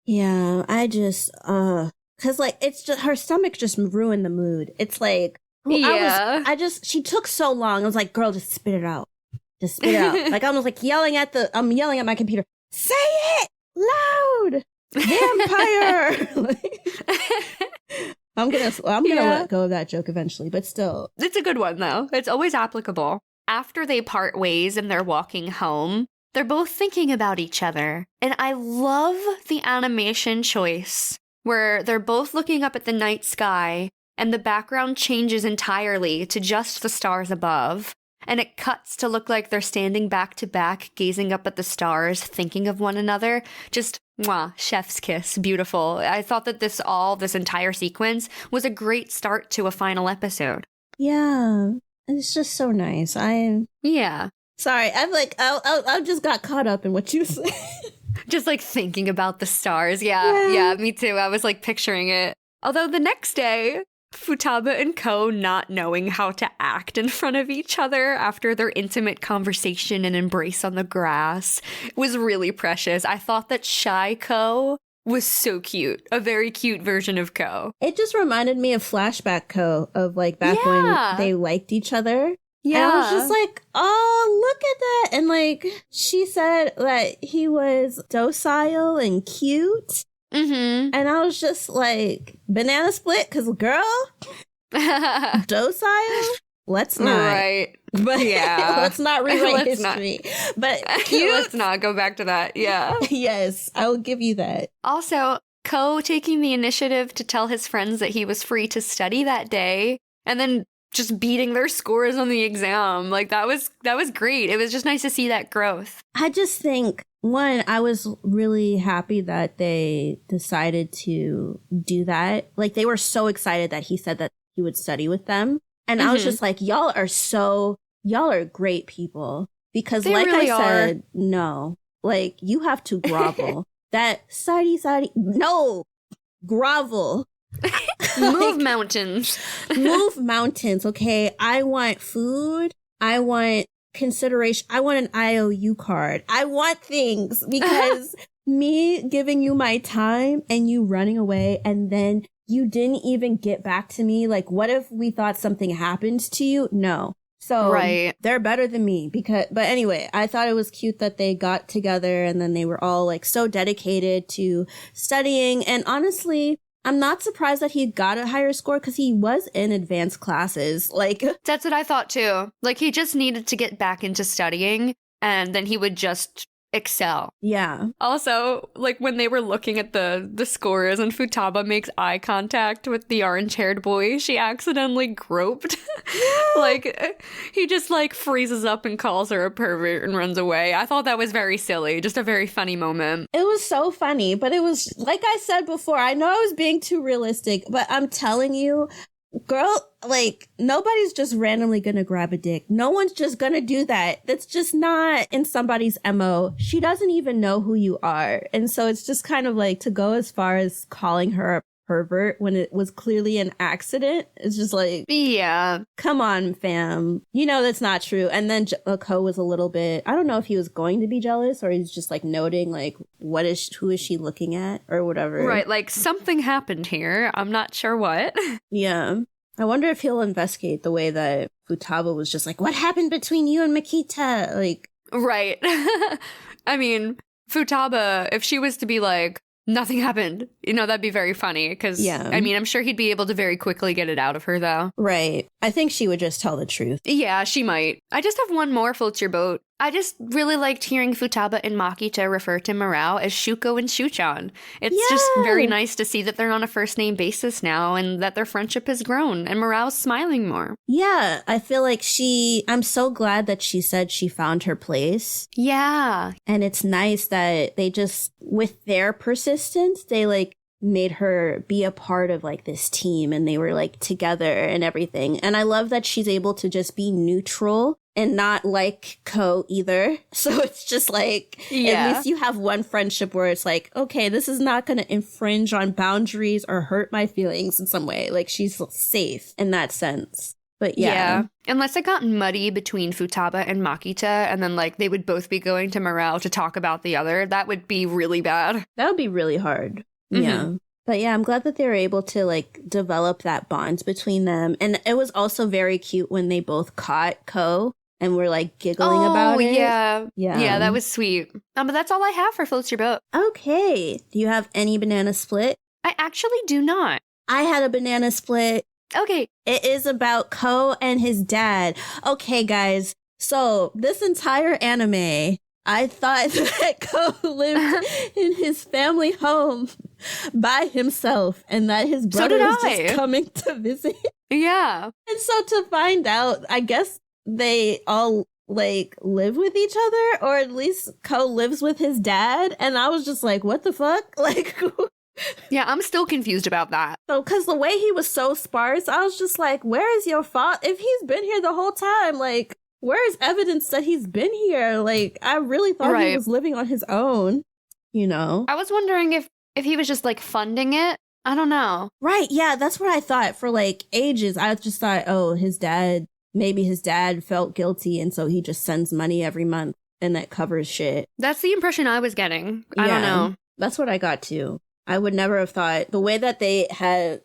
Yeah, I just, because, like, it's just, her stomach just ruined the mood. It's like, she took so long. I was like, girl, just spit it out. Just spit it out. Like, I was like I'm yelling at my computer. Say it loud! Vampire! I'm gonna let go of that joke eventually, but still. It's a good one, though. It's always applicable. After they part ways and they're walking home, they're both thinking about each other. And I love the animation choice, where they're both looking up at the night sky, and the background changes entirely to just the stars above. And it cuts to look like they're standing back to back, gazing up at the stars, thinking of one another. Just, mwah, chef's kiss, beautiful. I thought that this entire sequence was a great start to a final episode. Yeah, it's just so nice. Yeah. Sorry, I'm like, I just got caught up in what you said. Just like thinking about the stars. Yeah, me too. I was like picturing it. Although the next day, Futaba and Ko not knowing how to act in front of each other after their intimate conversation and embrace on the grass was really precious. I thought that shy Ko was so cute. A very cute version of Ko. It just reminded me of flashback Ko, of like back when they liked each other. Yeah. And I was just like, oh, look at that. And like, she said that he was docile and cute. Mm-hmm. And I was just like, banana split, because girl, docile? Let's not. Right. But yeah. Let's not rewrite history. But cute. Let's not go back to that. Yeah. Yes, I will give you that. Also, Ko taking the initiative to tell his friends that he was free to study that day, and then just beating their scores on the exam. Like, that was great. It was just nice to see that growth. I just think, one, I was really happy that they decided to do that. Like, they were so excited that he said that he would study with them. And I was just like, y'all are great people. Because they like really I said, no, like, you have to grovel. That side, no, grovel. Move mountains. Move mountains, okay? I want food. I want consideration. I want an IOU card. I want things because me giving you my time and you running away and then you didn't even get back to me. Like, what if we thought something happened to you? No. So right. They're better than me but anyway, I thought it was cute that they got together and then they were all like so dedicated to studying. And honestly, I'm not surprised that he got a higher score because he was in advanced classes. Like, that's what I thought too. Like, he just needed to get back into studying and then he would just excel. Yeah. Also, like when they were looking at the scores and Futaba makes eye contact with the orange-haired boy she accidentally groped. Like, he just like freezes up and calls her a pervert and runs away. I thought that was very silly. Just a very funny moment. It was so funny, but it was, like I said before, I know I was being too realistic, but I'm telling you, girl, like, nobody's just randomly gonna grab a dick. No one's just gonna do that. That's just not in somebody's MO. She doesn't even know who you are. And so it's just kind of like to go as far as calling her a pervert when it was clearly an accident. It's just like, yeah, come on, fam. You know that's not true. And then Ko was a little bit, I don't know if he was going to be jealous or he's just like noting like, who is she looking at or whatever. Right, like something happened here. I'm not sure what. Yeah. I wonder if he'll investigate the way that Futaba was just like, what happened between you and Makita? Like, right. I mean, Futaba, if she was to be like, nothing happened, you know, that'd be very funny. Because, yeah. I mean, I'm sure he'd be able to very quickly get it out of her, though. Right. I think she would just tell the truth. Yeah, she might. I just have one more floats your boat. I just really liked hearing Futaba and Makita refer to Morao as Shuko and Shuchan. It's just very nice to see that they're on a first name basis now and that their friendship has grown and Morao's smiling more. Yeah, I feel like I'm so glad that she said she found her place. Yeah. And it's nice that they just, with their persistence, they like made her be a part of like this team and they were like together and everything. And I love that she's able to just be neutral and not like Ko either. So it's just like, at least you have one friendship where it's like, okay, this is not going to infringe on boundaries or hurt my feelings in some way. Like, she's safe in that sense. But yeah. Unless it got muddy between Futaba and Makita and then like they would both be going to Morao to talk about the other, that would be really bad. That would be really hard. Mm-hmm. Yeah. But yeah, I'm glad that they were able to like develop that bond between them. And it was also very cute when they both caught Ko and were like giggling about it. Yeah. Yeah, that was sweet. But that's all I have for Floats Your Boat. Okay. Do you have any banana split? I actually do not. I had a banana split. Okay. It is about Ko and his dad. Okay, guys. So this entire anime, I thought that Ko lived in his family home by himself and that his brother was just coming to visit. Yeah. And so to find out, I guess they all like live with each other, or at least Ko lives with his dad. And I was just like, what the fuck? Like, yeah, I'm still confused about that. So, because the way he was so sparse, I was just like, where is your father? If he's been here the whole time, like, where is evidence that he's been here? Like, I really thought he was living on his own, you know? I was wondering if he was just, like, funding it. I don't know. Right, yeah, that's what I thought for, like, ages. I just thought, maybe his dad felt guilty, and so he just sends money every month, and that covers shit. That's the impression I was getting. I don't know. That's what I got, too. I would never have thought, the way that they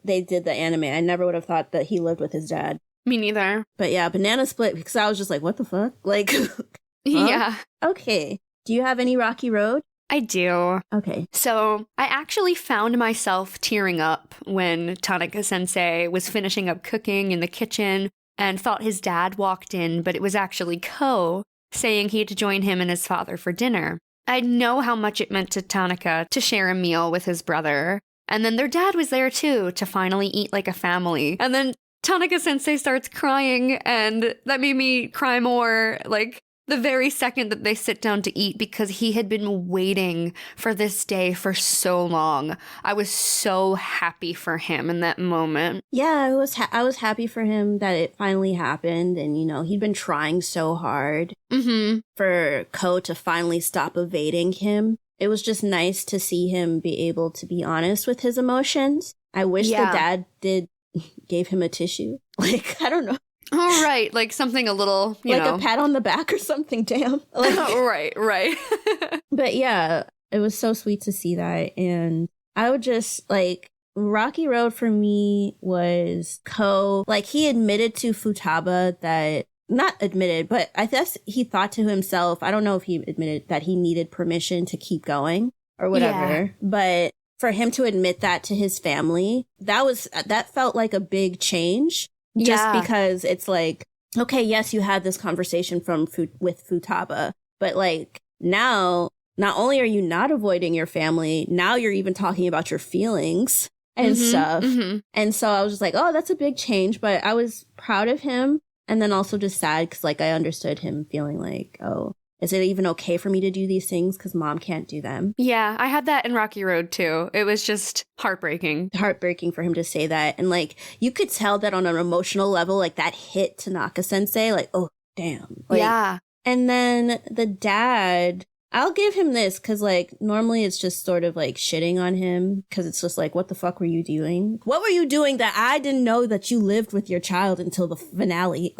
did the anime, I never would have thought that he lived with his dad. Me neither. But yeah, banana split, because I was just like, what the fuck? Like, Yeah. Okay. Do you have any Rocky Road? I do. Okay. So I actually found myself tearing up when Tanaka-sensei was finishing up cooking in the kitchen and thought his dad walked in, but it was actually Ko saying he had to join him and his father for dinner. I know how much it meant to Tanaka to share a meal with his brother. And then their dad was there too, to finally eat like a family. And then Tanaka-sensei starts crying, and that made me cry more, like, the very second that they sit down to eat, because he had been waiting for this day for so long. I was so happy for him in that moment. Yeah, I was happy for him that it finally happened, and, you know, he'd been trying so hard for Ko to finally stop evading him. It was just nice to see him be able to be honest with his emotions. I wish the dad gave him a tissue. Like, I don't know. Oh, right. Like something a little, you like know. a pat on the back or something, damn. Like, right. But yeah, it was so sweet to see that. And I would just, like, Rocky Road for me was like, he admitted to Futaba that, not admitted, but I guess he thought to himself, I don't know if he admitted that he needed permission to keep going or whatever, but for him to admit that to his family, that felt like a big change. Just because it's like, okay, yes, you had this conversation with Futaba, but like now, not only are you not avoiding your family, now you're even talking about your feelings and stuff. And so I was just like, oh, that's a big change, but I was proud of him. And then also just sad because like I understood him feeling like, oh, is it even okay for me to do these things because mom can't do them? Yeah, I had that in Rocky Road too. It was just heartbreaking. Heartbreaking for him to say that. And like, you could tell that on an emotional level, like that hit Tanaka-sensei, like, oh, damn. Like, yeah. And then the dad, I'll give him this because like normally it's just sort of like shitting on him because it's just like, what the fuck were you doing? What were you doing that I didn't know that you lived with your child until the finale?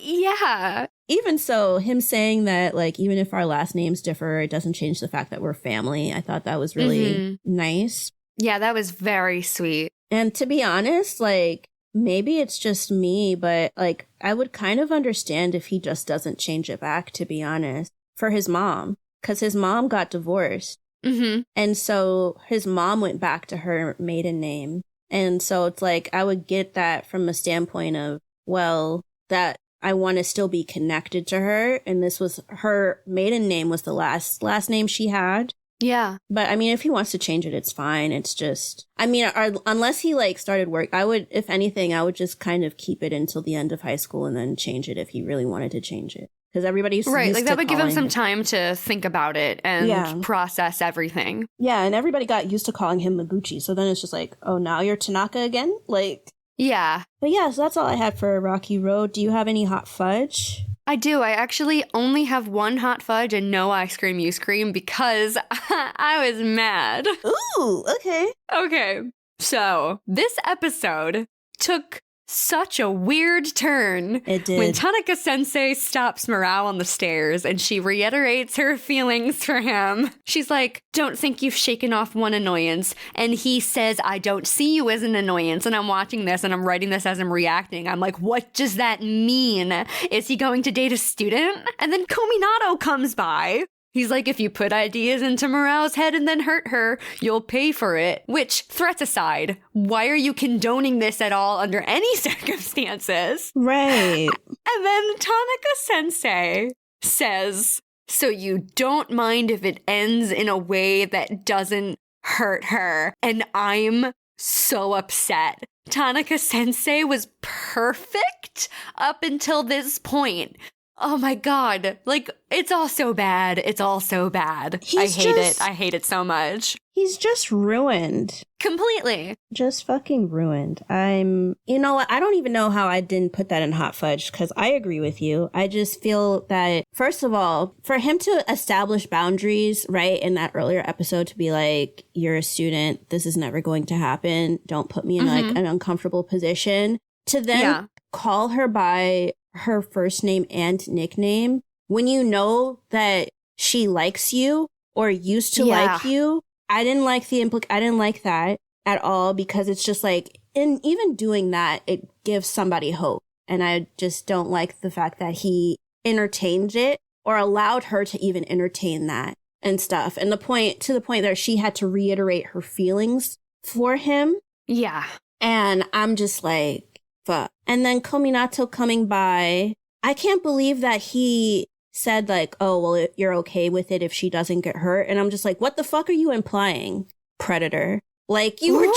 Yeah. Even so, him saying that, like, even if our last names differ, it doesn't change the fact that we're family. I thought that was really nice. Yeah, that was very sweet. And to be honest, like, maybe it's just me, but, like, I would kind of understand if he just doesn't change it back, to be honest, for his mom. Because his mom got divorced. And so his mom went back to her maiden name. And so it's like, I would get that from a standpoint of, well, that I want to still be connected to her. And this was her maiden name was the last name she had. Yeah. But I mean, if he wants to change it, it's fine. It's just, I mean, unless he like started work, I would, if anything, I would just kind of keep it until the end of high school and then change it if he really wanted to change it. Because everybody's right, like that would give him some time to think about it and process everything. Yeah, and everybody got used to calling him Mabuchi. So then it's just like, oh, now you're Tanaka again? Like, yeah. But yeah, so that's all I had for Rocky Road. Do you have any hot fudge? I do. I actually only have one hot fudge and no ice cream you scream because I was mad. Ooh, okay. Okay. So this episode took such a weird turn. It did. When Tanaka-sensei stops Morale on the stairs and she reiterates her feelings for him. She's like, don't think you've shaken off one annoyance. And he says, I don't see you as an annoyance. And I'm watching this and I'm writing this as I'm reacting. I'm like, what does that mean? Is he going to date a student? And then Kominato comes by. He's like, if you put ideas into Morale's head and then hurt her, you'll pay for it. Which, threats aside, why are you condoning this at all under any circumstances? Right. And then Tanaka-sensei says, so you don't mind if it ends in a way that doesn't hurt her. And I'm so upset. Tanaka-sensei was perfect up until this point. Oh my God. Like, it's all so bad. It's all so bad. I hate it. I hate it so much. He's just ruined. Completely. Just fucking ruined. You know what? I don't even know how I didn't put that in hot fudge because I agree with you. I just feel that, first of all, for him to establish boundaries, right, in that earlier episode to be like, you're a student. This is never going to happen. Don't put me in like an uncomfortable position. To then call her by her first name and nickname when you know that she likes you or used to like you. I didn't like I didn't like that at all because it's just like, in even doing that, it gives somebody hope. And I just don't like the fact that he entertained it or allowed her to even entertain that and stuff. And to the point that she had to reiterate her feelings for him. Yeah. And I'm just like, fuck. And then Kominato coming by, I can't believe that he said like, oh, well, you're okay with it if she doesn't get hurt. And I'm just like, what the fuck are you implying, predator? Like, you were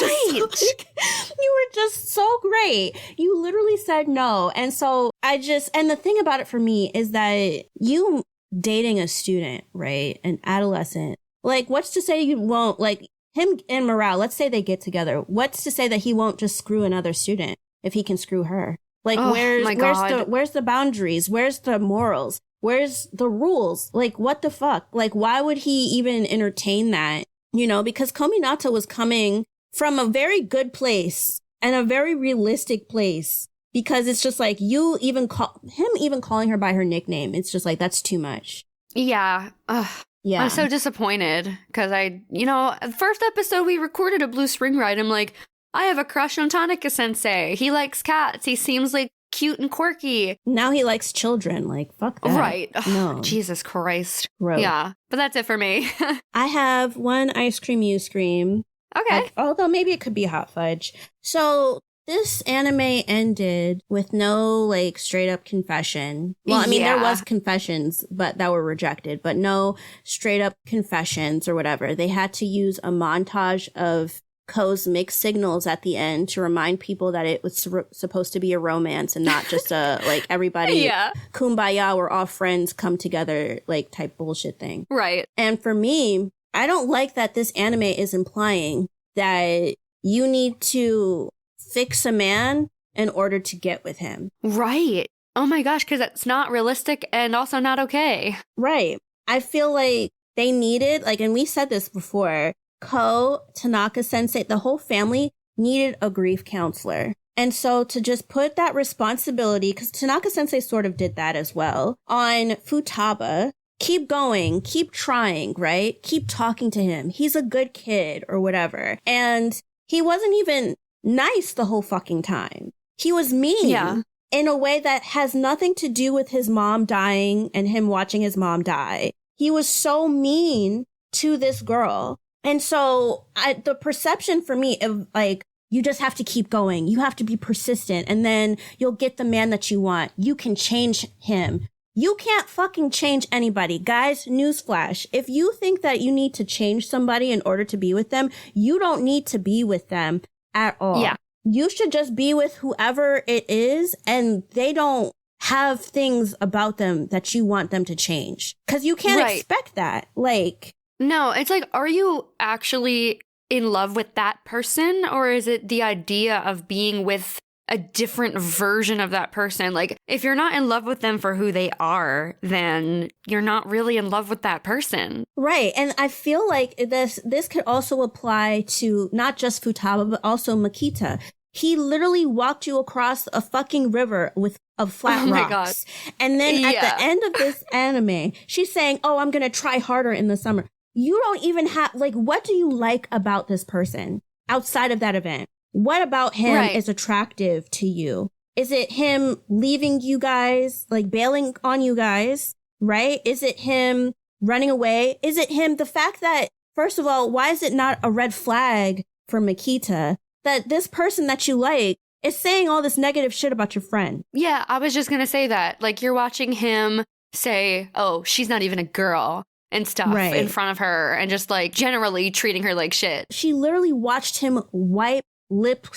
just so great. You literally said no. And so and the thing about it for me is that you dating a student, right? An adolescent, like, what's to say you won't, like, him and Morale, let's say they get together. What's to say that he won't just screw another student if he can screw her? Like, where's the boundaries? Where's the morals? Where's the rules? Like, what the fuck? Like, why would he even entertain that? You know, because Kominato was coming from a very good place and a very realistic place, because it's just like even calling her by her nickname. It's just like, that's too much. Yeah. Ugh. Yeah. I'm so disappointed because the first episode we recorded a Blue Spring Ride. I'm like, I have a crush on Tanaka-sensei. He likes cats. He seems like cute and quirky. Now he likes children. Like, fuck that. Right. No. Jesus Christ. Gross. Yeah. But that's it for me. I have one ice cream you scream. Okay. Although maybe it could be hot fudge. So this anime ended with no like straight up confession. Well, I mean, there was confessions, but that were rejected, but no straight up confessions or whatever. They had to use a montage of Ko's mixed signals at the end to remind people that it was supposed to be a romance and not just a like everybody kumbaya, we're all friends, come together like type bullshit thing. Right. And for me, I don't like that this anime is implying that you need to fix a man in order to get with him. Right. Oh my gosh, because that's not realistic and also not okay. Right. I feel like they needed, like, and we said this before, Ko, Tanaka-sensei, the whole family needed a grief counselor. And so to just put that responsibility, because Tanaka-sensei sort of did that as well, on Futaba, keep going, keep trying, right? Keep talking to him. He's a good kid or whatever. And he wasn't even nice the whole fucking time. He was mean in a way that has nothing to do with his mom dying and him watching his mom die. He was so mean to this girl. And so the perception for me of like, you just have to keep going. You have to be persistent and then you'll get the man that you want. You can change him. You can't fucking change anybody. Guys, newsflash. If you think that you need to change somebody in order to be with them, you don't need to be with them at all. Yeah. You should just be with whoever it is and they don't have things about them that you want them to change. Because you can't expect that. Like, no, it's like, are you actually in love with that person? Or is it the idea of being with a different version of that person? Like, if you're not in love with them for who they are, then you're not really in love with that person. Right. And I feel like this could also apply to not just Futaba, but also Makita. He literally walked you across a fucking river of flat rocks. God. And then at the end of this anime, she's saying, oh, I'm going to try harder in the summer. You don't even have, like, what do you like about this person outside of that event? What about him is attractive to you? Is it him leaving you guys, like bailing on you guys, right? Is it him running away? Is it him? The fact that, first of all, why is it not a red flag for Makita that this person that you like is saying all this negative shit about your friend? Yeah, I was just going to say that. Like, you're watching him say, oh, she's not even a girl and stuff in front of her and just like generally treating her like shit. She literally watched him wipe lip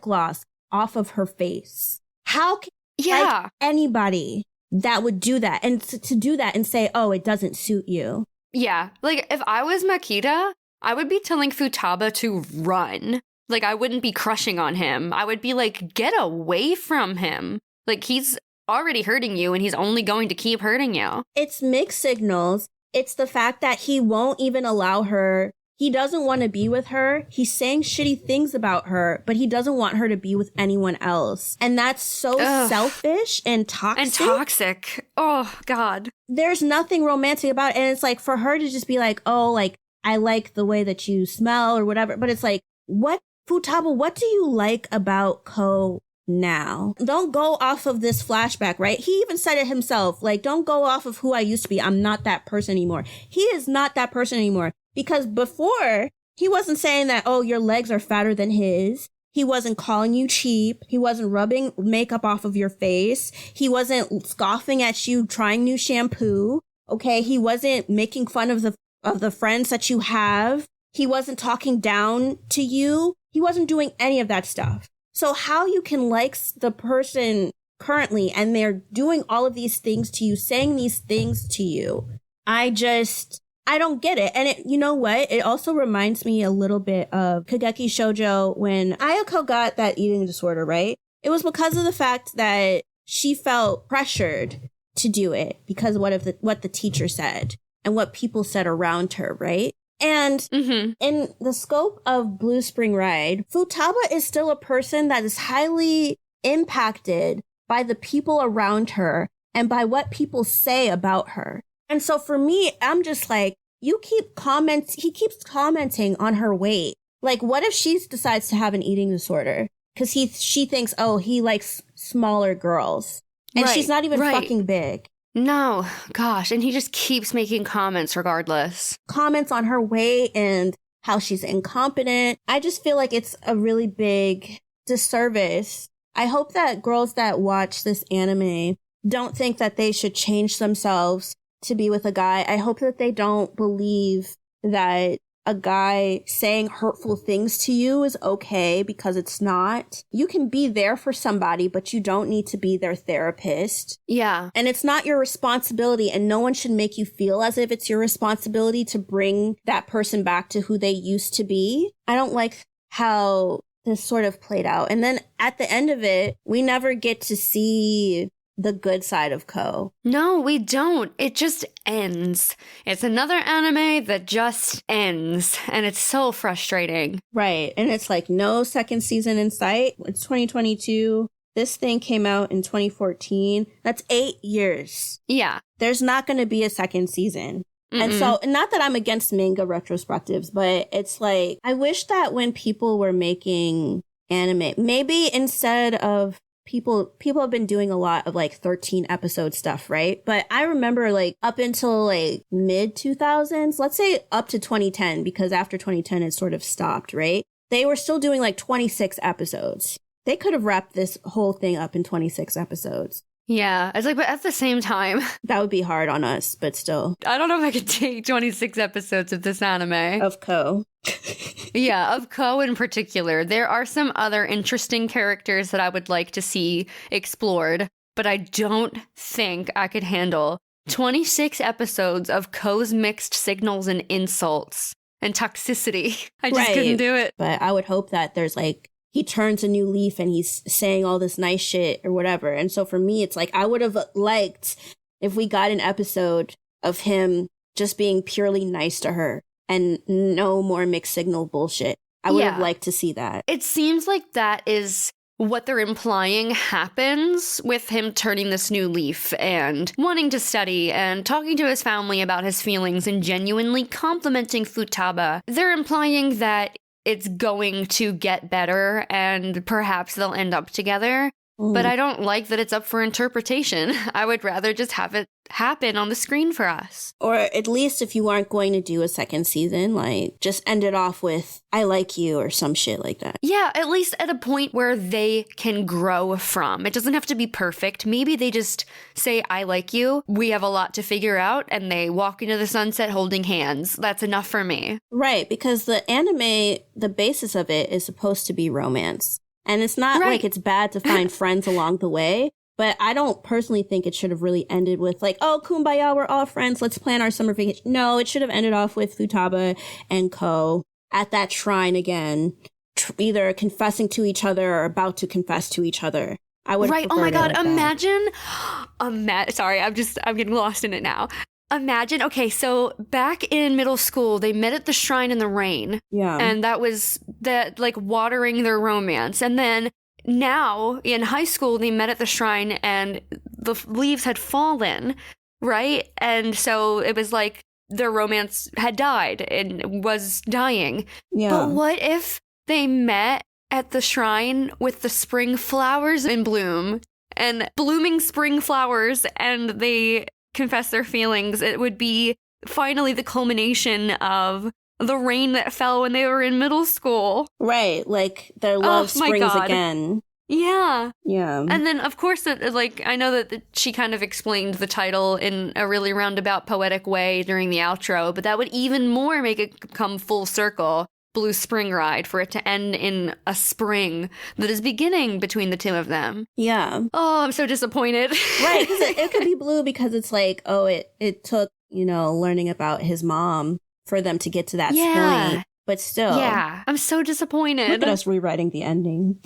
gloss off of her face. How can like anybody that would do that and to do that and say, oh, it doesn't suit you? Yeah. Like, if I was Makita, I would be telling Futaba to run. Like, I wouldn't be crushing on him. I would be like, get away from him. Like, he's already hurting you and he's only going to keep hurting you. It's mixed signals. It's the fact that he won't even allow her. He doesn't want to be with her. He's saying shitty things about her, but he doesn't want her to be with anyone else. And that's so selfish and toxic. Oh, God. There's nothing romantic about it. And it's like for her to just be like, oh, like, I like the way that you smell or whatever. But it's like, what, Futaba, what do you like about Ko now? Don't go off of this flashback, right? He even said it himself. Like, don't go off of who I used to be. I'm not that person anymore. He is not that person anymore. Because before, he wasn't saying that, oh, your legs are fatter than his. He wasn't calling you cheap. He wasn't rubbing makeup off of your face. He wasn't scoffing at you trying new shampoo. Okay. He wasn't making fun of the friends that you have. He wasn't talking down to you. He wasn't doing any of that stuff. So how you can like the person currently and they're doing all of these things to you, saying these things to you, I don't get it. And you know what? It also reminds me a little bit of Kageki Shoujo when Ayako got that eating disorder, right? It was because of the fact that she felt pressured to do it because what the teacher said and what people said around her, right? And in the scope of Blue Spring Ride, Futaba is still a person that is highly impacted by the people around her and by what people say about her. And so for me, I'm just like, he keeps commenting on her weight. Like, what if she decides to have an eating disorder? Because she thinks, oh, he likes smaller girls. And she's not even fucking big. No, gosh. And he just keeps making comments regardless. Comments on her weight and how she's incompetent. I just feel like it's a really big disservice. I hope that girls that watch this anime don't think that they should change themselves to be with a guy. I hope that they don't believe that a guy saying hurtful things to you is okay, because it's not. You can be there for somebody, but you don't need to be their therapist. Yeah. And it's not your responsibility, and no one should make you feel as if it's your responsibility to bring that person back to who they used to be. I don't like how this sort of played out. And then at the end of it, we never get to see the good side of Ko. No, we don't. It just ends. It's another anime that just ends, and it's so frustrating. Right. And it's like no second season in sight. It's 2022. This thing came out in 2014. That's 8 years. Yeah. There's not going to be a second season. And so, not that I'm against manga retrospectives, but it's like, I wish that when people were making anime, maybe instead of people have been doing a lot of like 13 episode stuff, right? But I remember like up until like mid 2000s, let's say up to 2010, because after 2010 it sort of stopped, right? They were still doing like 26 episodes. They could have wrapped this whole thing up in 26 episodes. Yeah, it's like, but at the same time, that would be hard on us, but still. I don't know if I could take 26 episodes of this anime. Of Ko. Yeah, of Ko in particular. There are some other interesting characters that I would like to see explored, but I don't think I could handle 26 episodes of Ko's mixed signals and insults and toxicity. I just couldn't do it. But I would hope that there's like, he turns a new leaf and he's saying all this nice shit or whatever. And so for me, it's like, I would have liked if we got an episode of him just being purely nice to her and no more mixed signal bullshit. I would have liked to see that. It seems like that is what they're implying happens with him turning this new leaf and wanting to study and talking to his family about his feelings and genuinely complimenting Futaba. They're implying that it's going to get better and perhaps they'll end up together. But I don't like that it's up for interpretation. I would rather just have it happen on the screen for us. Or at least if you aren't going to do a second season, like just end it off with, I like you or some shit like that. Yeah, at least at a point where they can grow from. It doesn't have to be perfect. Maybe they just say, I like you. We have a lot to figure out. And they walk into the sunset holding hands. That's enough for me. Right, because the anime, the basis of it is supposed to be romance. And it's not like it's bad to find friends along the way, but I don't personally think it should have really ended with like, oh, kumbaya, we're all friends, let's plan our summer vacation. No, it should have ended off with Futaba and Ko at that shrine again, either confessing to each other or about to confess to each other. I would oh my god, like imagine, sorry, I'm getting lost in it now. Imagine, okay, so back in middle school, they met at the shrine in the rain. Yeah. And that was like watering their romance. And then now in high school, they met at the shrine and the leaves had fallen, right? And so it was like their romance had died and was dying. Yeah. But what if they met at the shrine with the spring flowers in bloom and blooming spring flowers and they confess their feelings? It would be finally the culmination of the rain that fell when they were in middle school. Right, like their love springs again. Yeah. Yeah. And then, of course, I know that she kind of explained the title in a really roundabout, poetic way during the outro, but that would even more make it come full circle. Blue Spring Ride, for it to end in a spring that is beginning between the two of them. Yeah. Oh, I'm so disappointed. Right, because it could be blue because it's like, oh, it took, learning about his mom for them to get to that point. But still. Yeah, I'm so disappointed. Look at us rewriting the ending.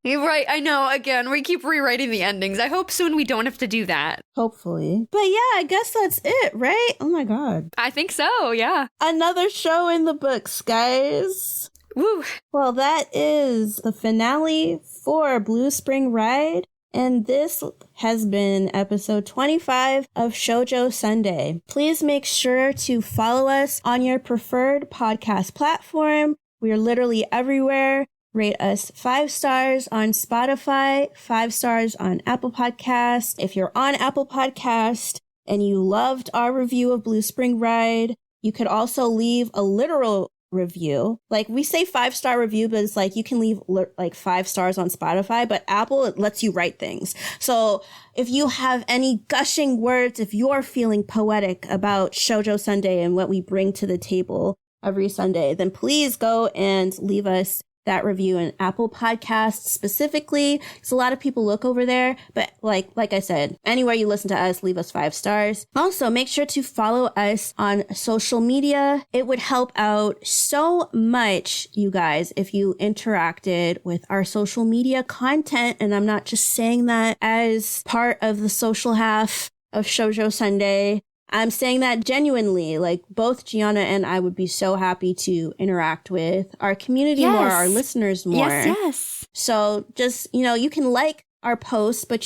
You're right. I know. Again, we keep rewriting the endings. I hope soon we don't have to do that. Hopefully. But yeah, I guess that's it, right? Oh my god. I think so, yeah. Another show in the books, guys. Woo. Well, that is the finale for Blue Spring Ride. And this has been episode 25 of Shoujo Sundae. Please make sure to follow us on your preferred podcast platform. We are literally everywhere. Rate us 5 stars on Spotify, 5 stars on Apple Podcast. If you're on Apple Podcast and you loved our review of Blue Spring Ride, you could also leave a literal review. Like, we say 5-star review, but it's like you can leave like 5 stars on Spotify, but Apple, it lets you write things. So if you have any gushing words, if you're feeling poetic about Shoujo Sundae and what we bring to the table every Sunday, then please go and leave us that review in Apple Podcasts specifically, because a lot of people look over there. But like I said, anywhere you listen to us, leave us 5 stars. Also, make sure to follow us on social media. It would help out so much, you guys, if you interacted with our social media content. And I'm not just saying that as part of the social half of Shoujo Sundae. I'm saying that genuinely. Like, both Giana and I would be so happy to interact with our community more, our listeners more. Yes. So just, you can like our posts, but,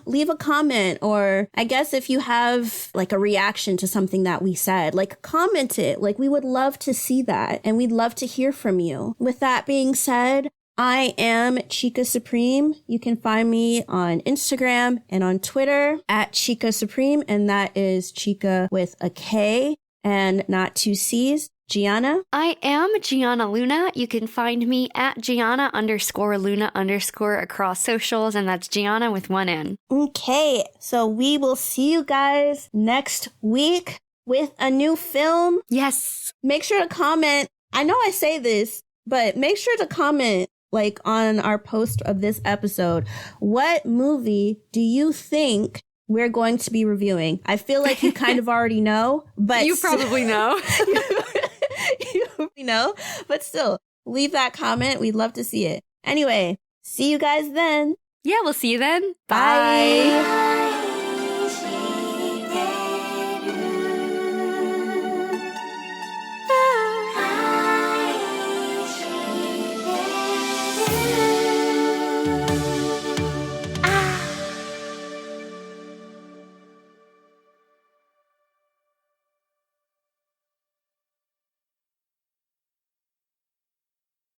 leave a comment, or I guess if you have like a reaction to something that we said, like, comment it. Like, we would love to see that, and we'd love to hear from you. With that being said, I am Chika Supreme. You can find me on Instagram and on Twitter at Chika Supreme, and that is Chika with a K and not 2 C's. Giana? I am Giana Luna. You can find me at Giana_Luna_ across socials, and that's Giana with 1 N. Okay, so we will see you guys next week with a new film. Yes. Make sure to comment. I know I say this, but make sure to comment, like, on our post of this episode, what movie do you think we're going to be reviewing? I feel like you kind of already know, but you probably know. you know, but still, leave that comment. We'd love to see it. Anyway, see you guys then. Yeah, we'll see you then. Bye.